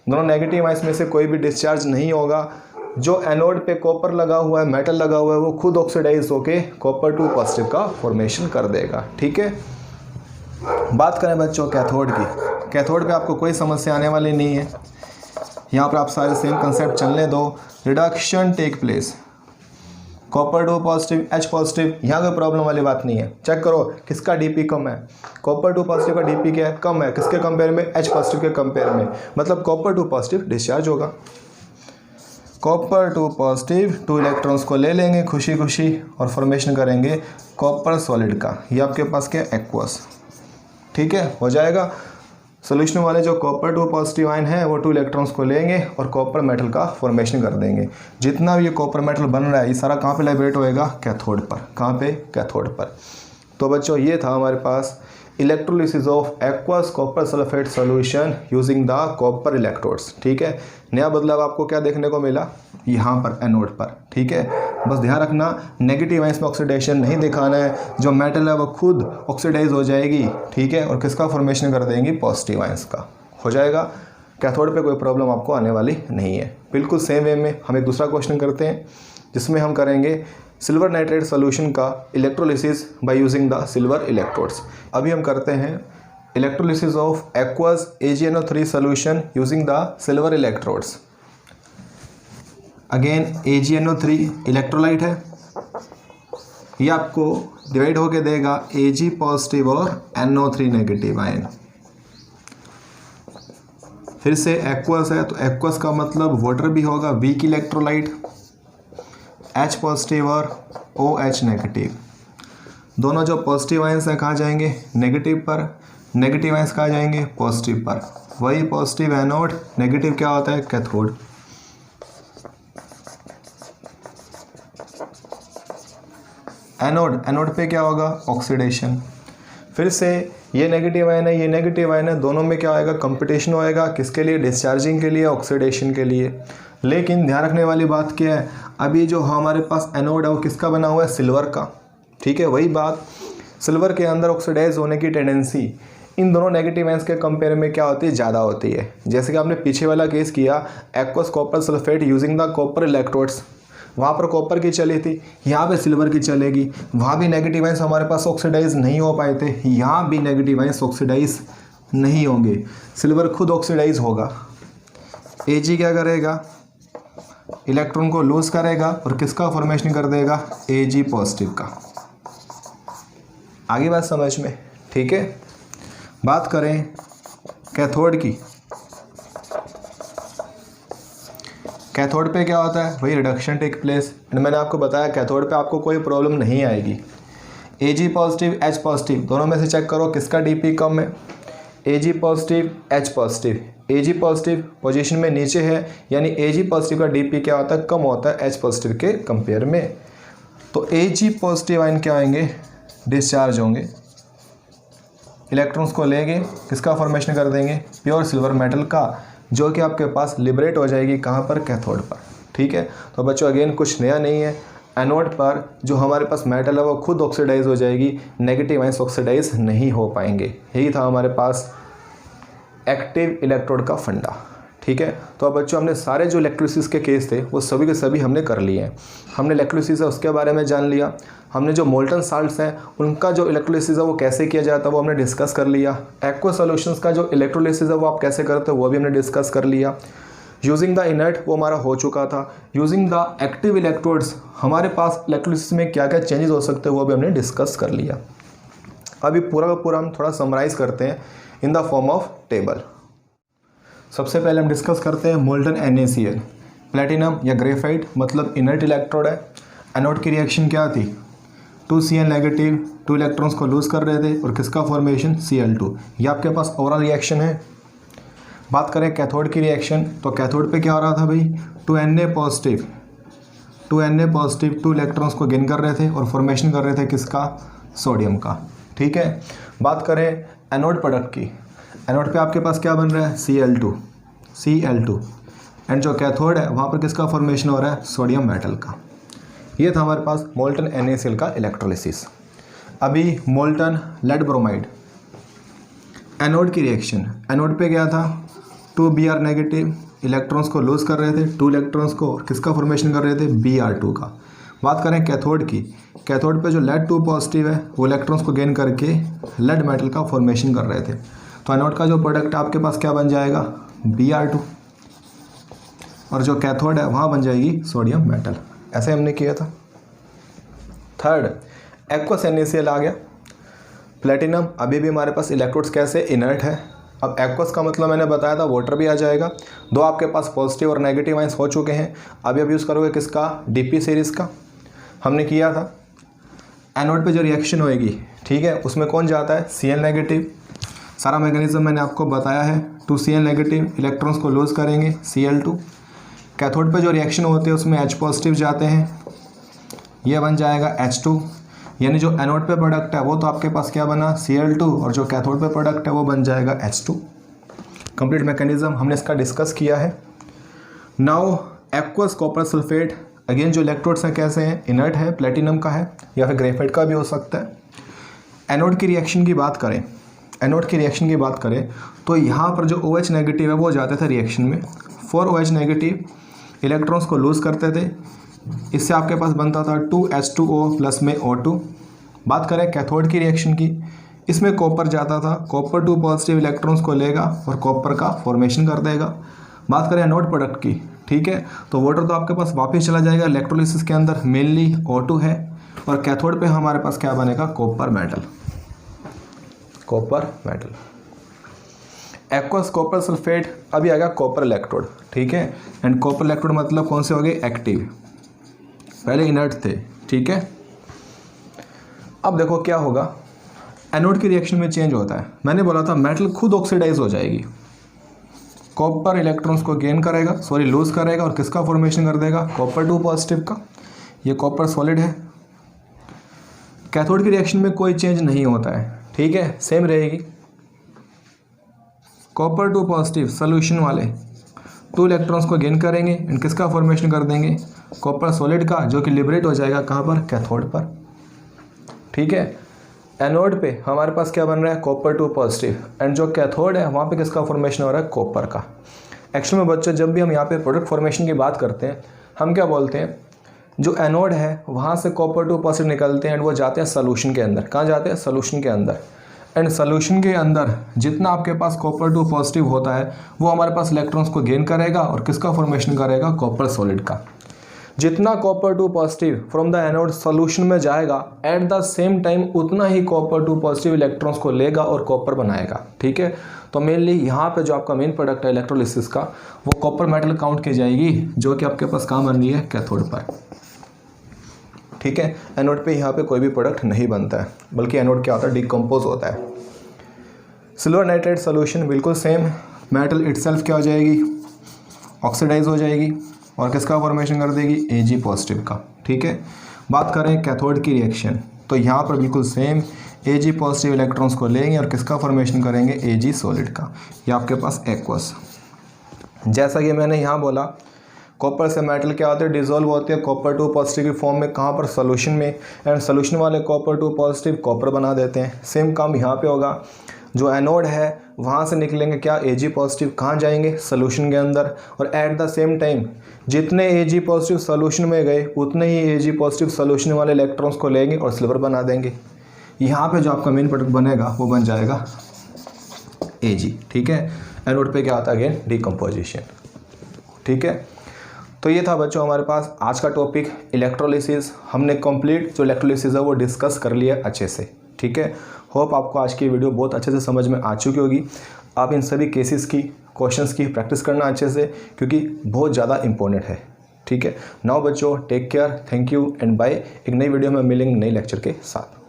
दोनों नेगेटिव आयंस में से कोई भी डिस्चार्ज नहीं होगा। जो एनोड पे कॉपर लगा हुआ है, मेटल लगा हुआ है, वो खुद ऑक्सीडाइज होके कॉपर 2 पॉजिटिव का फॉर्मेशन कर देगा, ठीक है। बात करें बच्चों कैथोड की, कैथोड पे आपको कोई समस्या आने वाली नहीं है। यहाँ पर आप सारे सेम कंसेप्ट चलने दो। Reduction take place, copper 2 positive H positive, यहाँ कोई प्रॉब्लम वाली बात नहीं है। चेक करो किसका डीपी कम है, कॉपर 2 पॉजिटिव का डीपी क्या है, कम है, किसके कंपेयर में, H पॉजिटिव के कंपेयर में, मतलब कॉपर 2 पॉजिटिव डिस्चार्ज होगा। कॉपर 2 पॉजिटिव 2 इलेक्ट्रॉन्स को ले लेंगे खुशी खुशी और फॉर्मेशन करेंगे कॉपर सॉलिड का। ये आपके पास क्या, एक्वस, ठीक है, हो जाएगा। सोल्यूशन वाले जो कॉपर 2 पॉजिटिव आयन है वो 2 इलेक्ट्रॉन्स को लेंगे और कॉपर मेटल का फॉर्मेशन कर देंगे। जितना भी ये कॉपर मेटल बन रहा है ये सारा कहाँ पे लाइब्रेट होएगा, कैथोड पर। कहाँ पे, कैथोड पर। तो बच्चों ये था हमारे पास electrolysis of aqueous copper sulphate solution using the copper electrodes, ठीक है। नया बदलाव आपको क्या देखने को मिला, यहाँ पर एनोड पर, ठीक है। बस ध्यान रखना नेगेटिव आयंस में ऑक्सीडेशन नहीं दिखाना है, जो मेटल है वो खुद ऑक्सीडाइज हो जाएगी, ठीक है, और किसका फॉर्मेशन कर देंगी, पॉजिटिव आयंस का, हो जाएगा। कैथोड पे कोई प्रॉब्लम आपको आने वाली नहीं है। बिल्कुल सेम वे में हम एक दूसरा क्वेश्चन करते हैं जिसमें हम करेंगे सिल्वर नाइट्रेट सोल्यूशन का electrolysis by using the silver electrodes. अभी हम करते हैं electrolysis of aqueous AgNO3 solution using the silver electrodes. Again AgNO3 electrolyte है, ये आपको डिवाइड होके देगा Ag पॉजिटिव और NO3 नेगेटिव आयन। फिर से एक्वस है तो एक्वस का मतलब वाटर भी होगा, वीक इलेक्ट्रोलाइट, H पॉजिटिव और OH नेगेटिव। दोनों जो पॉजिटिव आयंस हैं कहाँ जाएंगे, नेगेटिव पर, नेगेटिव आयंस कहाँ जाएंगे, पॉजिटिव पर। वही पॉजिटिव एनोड, नेगेटिव क्या होता है, कैथोड। एनोड, एनोड पे क्या होगा, ऑक्सीडेशन। फिर से ये नेगेटिव आयन है, ये नेगेटिव आयन है, दोनों में क्या आएगा, कंपटीशन होएगा, किसके लिए, डिस्चार्जिंग के लिए, ऑक्सीडेशन के लिए। लेकिन ध्यान रखने वाली बात क्या है, अभी जो हमारे पास एनोड है वो किसका बना हुआ है, सिल्वर का, ठीक है। वही बात, सिल्वर के अंदर ऑक्सीडाइज होने की टेंडेंसी इन दोनों नेगेटिव आयंस के कंपेयर में क्या होती है, ज़्यादा होती है। जैसे कि आपने पीछे वाला केस किया aqueous copper sulphate using the copper electrodes, वहाँ पर कॉपर की चली थी, यहाँ पे सिल्वर की चलेगी। वहाँ भी नेगेटिव आयंस हमारे पास ऑक्सीडाइज नहीं हो पाए थे, यहाँ भी नेगेटिव आयंस ऑक्सीडाइज नहीं होंगे, सिल्वर खुद ऑक्सीडाइज होगा। Ag क्या करेगा, इलेक्ट्रॉन को लूज करेगा और किसका फॉर्मेशन कर देगा, Ag पॉजिटिव का। आगे बात समझ में, ठीक है। बात करें कैथोड की, कैथोड पे क्या होता है, वही रिडक्शन टेक प्लेस। मैंने आपको बताया कैथोड पे आपको कोई प्रॉब्लम नहीं आएगी। Ag पॉजिटिव H पॉजिटिव दोनों में से चेक करो किसका डीपी कम है, Ag positive H positive. Ag positive position में नीचे है, यानी Ag पॉजिटिव का डीपी क्या होता है, कम होता है H पॉजिटिव के कंपेयर में। तो Ag पॉजिटिव आयन क्या आएंगे, डिस्चार्ज होंगे, इलेक्ट्रॉन्स को लेंगे, किसका फॉर्मेशन कर देंगे, प्योर सिल्वर मेटल का, जो कि आपके पास लिबरेट हो जाएगी कहाँ पर, कैथोड पर, ठीक है। तो बच्चों अगेन कुछ नया नहीं है, एनोड पर जो हमारे पास मेटल है वो खुद ऑक्सीडाइज हो जाएगी, नेगेटिव आयंस ऑक्सीडाइज नहीं हो पाएंगे। यही था हमारे पास एक्टिव इलेक्ट्रोड का फंडा, ठीक है। तो अब बच्चों हमने सारे जो इलेक्ट्रोलिसिस के केस थे वो सभी के सभी हमने कर लिए हैं। हमने इलेक्ट्रोलिसिस है उसके बारे में जान लिया, हमने जो मोल्टन साल्ट्स हैं उनका जो इलेक्ट्रोलिसिस है वो कैसे किया जाता है वो हमने डिस्कस कर लिया। एक्वा सॉल्यूशंस का जो इलेक्ट्रोलिसिस है वो आप कैसे करते हो वो भी हमने डिस्कस कर लिया। यूजिंग द इनर्ट वो हमारा हो चुका था। यूजिंग द एक्टिव इलेक्ट्रोड्स हमारे पास इलेक्ट्रोलिसिस में क्या क्या चेंजेस हो सकते हैं वो भी हमने डिस्कस कर लिया। अभी पूरा का पूरा हम थोड़ा समराइज़ करते हैं in the form of table. सबसे पहले हम डिस्कस करते हैं मोल्टन NaCl। प्लेटिनम या ग्रेफाइट मतलब इनर्ट इलेक्ट्रोड है। एनोड की रिएक्शन क्या थी, 2Cl नेगेटिव, 2 इलेक्ट्रॉन्स को लूज़ कर रहे थे और किसका फॉर्मेशन, Cl2। ये आपके पास ओवरऑल रिएक्शन है। बात करें कैथोड की रिएक्शन, तो कैथोड पे क्या हो रहा था भाई, 2Na पॉजिटिव 2 इलेक्ट्रॉन्स को गेन कर रहे थे और फॉर्मेशन कर रहे थे किसका, सोडियम का। ठीक है। बात करें एनोड प्रोडक्ट की, एनोड पे आपके पास क्या बन रहा है, Cl2 एंड जो कैथोड है वहाँ पर किसका फॉर्मेशन हो रहा है, सोडियम मेटल का। ये था हमारे पास मोल्टन NaCl का इलेक्ट्रोलिसिस। अभी मोल्टन लेड ब्रोमाइड, एनोड की रिएक्शन, एनोड पे क्या था, 2Br नेगेटिव, इलेक्ट्रॉन्स को लूज़ कर रहे थे, 2 इलेक्ट्रॉन्स को किसका फॉर्मेशन कर रहे थे, Br2 का। बात करें कैथोड की, कैथोड पे जो लेड 2 पॉजिटिव है वो इलेक्ट्रॉन्स को गेन करके लेड मेटल का फॉर्मेशन कर रहे थे। तो एनोड का जो प्रोडक्ट आपके पास क्या बन जाएगा, Br2, और जो कैथोड है वहाँ बन जाएगी सोडियम मेटल। ऐसे हमने किया था। थर्ड, एक्वस NaCl आ गया। प्लेटिनम अभी भी हमारे पास इलेक्ट्रोड्स कैसे, इनर्ट है। अब एक्वस का मतलब मैंने बताया था वाटर भी आ जाएगा। दो आपके पास पॉजिटिव और नेगेटिव आइंस हो चुके हैं। अभी अब यूज़ करोगे किसका, DP सीरीज़ का। हमने किया था एनोड पे जो रिएक्शन होएगी, ठीक है, उसमें कौन जाता है, Cl नेगेटिव। सारा मैकेनिज्म मैंने आपको बताया है। 2Cl नेगेटिव इलेक्ट्रॉन्स को लूज़ करेंगे, Cl2। कैथोड पे जो रिएक्शन होते हैं उसमें H पॉजिटिव जाते हैं, ये बन जाएगा H2। यानी जो एनोड पे प्रोडक्ट है वो तो आपके पास क्या बना, Cl2, और जो कैथोड पे प्रोडक्ट है वो बन जाएगा H2। कंप्लीट मैकेनिज्म हमने इसका डिस्कस किया है। Now aqueous copper sulphate, again जो इलेक्ट्रोड्स हैं कैसे हैं, इनर्ट है, प्लेटिनम का है या फिर ग्रेफाइट का भी हो सकता है। एनोड की रिएक्शन की बात करें, एनोड की रिएक्शन की बात करें तो यहाँ पर जो OH नेगेटिव है वो जाते थे रिएक्शन में। 4 OH नेगेटिव इलेक्ट्रॉन्स को लूज़ करते थे, इससे आपके पास बनता था 2H2O प्लस में O2। बात करें कैथोड की रिएक्शन की, इसमें कॉपर जाता था, कॉपर 2 पॉजिटिव इलेक्ट्रॉन्स को लेगा और कॉपर का फॉर्मेशन कर देगा। बात करें एनोड प्रोडक्ट की, ठीक है, तो वाटर तो आपके पास वापस चला जाएगा इलेक्ट्रोलिसिस के अंदर, मेनली O2 है, और कैथोड पे हमारे पास क्या बनेगा, copper metal. Aqueous copper sulphate, अभी आएगा कॉपर इलेक्ट्रोड, ठीक है, एंड कॉपर इलेक्ट्रोड मतलब कौन से हो गए, एक्टिव, पहले इनर्ट थे, ठीक है। अब देखो क्या होगा, एनोड की रिएक्शन में चेंज होता है। मैंने बोला था मेटल खुद ऑक्सीडाइज हो जाएगी, कॉपर इलेक्ट्रॉन्स को गेन करेगा, लूज करेगा और किसका फॉर्मेशन कर देगा, कॉपर 2 पॉजिटिव का। ये कॉपर सॉलिड है। कैथोड की रिएक्शन में कोई चेंज नहीं होता है, ठीक है, सेम रहेगी। कॉपर 2 पॉजिटिव सोल्यूशन वाले 2 इलेक्ट्रॉन्स को गेन करेंगे एंड किसका फॉर्मेशन कर देंगे, कॉपर सॉलिड का, जो कि लिबरेट हो जाएगा कहाँ पर, कैथोड पर, ठीक है। एनोड पे हमारे पास क्या बन रहा है, कॉपर 2 पॉजिटिव, एंड जो कैथोड है वहाँ पे किसका फॉर्मेशन हो रहा है, कॉपर का। एक्चुअल में बच्चों जब भी हम यहाँ पे प्रोडक्ट फॉर्मेशन की बात करते हैं, हम क्या बोलते हैं, जो एनोड है वहाँ से कॉपर 2 पॉजिटिव निकलते हैं एंड वो जाते हैं सोल्यूशन के अंदर। कहाँ जाते हैं, सोल्यूशन के अंदर। एंड सोल्यूशन के अंदर जितना आपके पास कॉपर 2 पॉजिटिव होता है वो हमारे पास इलेक्ट्रॉन्स को गेन करेगा और किसका फॉर्मेशन करेगा, कॉपर सॉलिड का। जितना copper 2 positive from the anode solution में जाएगा, एट द सेम टाइम उतना ही कॉपर 2 पॉजिटिव इलेक्ट्रॉन्स को लेगा और कॉपर बनाएगा, ठीक है। तो मेनली यहाँ पे जो आपका मेन प्रोडक्ट है इलेक्ट्रोलिसिस का, वो कॉपर मेटल काउंट की जाएगी, जो कि आपके पास काम बन रही है कैथोड पर, ठीक है। एनोड पे यहाँ पे कोई भी प्रोडक्ट नहीं बनता है, बल्कि एनोड क्या होता है, डिकम्पोज होता है। सिल्वर नाइट्रेट सोल्यूशन बिल्कुल सेम, मेटल इटसेल्फ क्या हो जाएगी, ऑक्सीडाइज हो जाएगी और किसका फॉर्मेशन कर देगी, Ag पॉजिटिव का, ठीक है। बात करें कैथोड की रिएक्शन, तो यहाँ पर बिल्कुल सेम Ag पॉजिटिव इलेक्ट्रॉन्स को लेंगे और किसका फॉर्मेशन करेंगे, Ag सॉलिड का। ये आपके पास एक्वस। जैसा कि मैंने यहाँ बोला, कॉपर से मेटल क्या होते हैं, डिजोल्व होते हैं कॉपर 2 पॉजिटिव की फॉर्म में, कहाँ पर, सोल्यूशन में, एंड सोल्यूशन वाले कॉपर 2 पॉजिटिव कॉपर बना देते हैं। सेम काम यहाँ पे होगा, जो एनोड है वहाँ से निकलेंगे क्या, Ag पॉजिटिव, कहाँ जाएंगे, सोल्यूशन के अंदर, और एट द सेम टाइम जितने Ag पॉजिटिव सोल्यूशन में गए उतने ही Ag पॉजिटिव सोल्यूशन वाले इलेक्ट्रॉन्स को लेंगे और सिल्वर बना देंगे। यहाँ पे जो आपका मेन प्रोडक्ट बनेगा वो बन जाएगा Ag, ठीक है। एनोड पे क्या आता है, अगेन डिकम्पोजिशन। ठीक है। तो ये था बच्चों हमारे पास आज का टॉपिक इलेक्ट्रोलिसिस। हमने कंप्लीट जो इलेक्ट्रोलिसिस है वो डिस्कस कर लिया अच्छे से, ठीक है। होप आपको आज की वीडियो बहुत अच्छे से समझ में आ चुकी होगी। आप इन सभी केसेस की क्वेश्चंस की प्रैक्टिस करना अच्छे से, क्योंकि बहुत ज़्यादा इंपॉर्टेंट है, ठीक है। नाउ बच्चों take care, thank you and bye. एक नई वीडियो में मिलेंगे नए लेक्चर के साथ।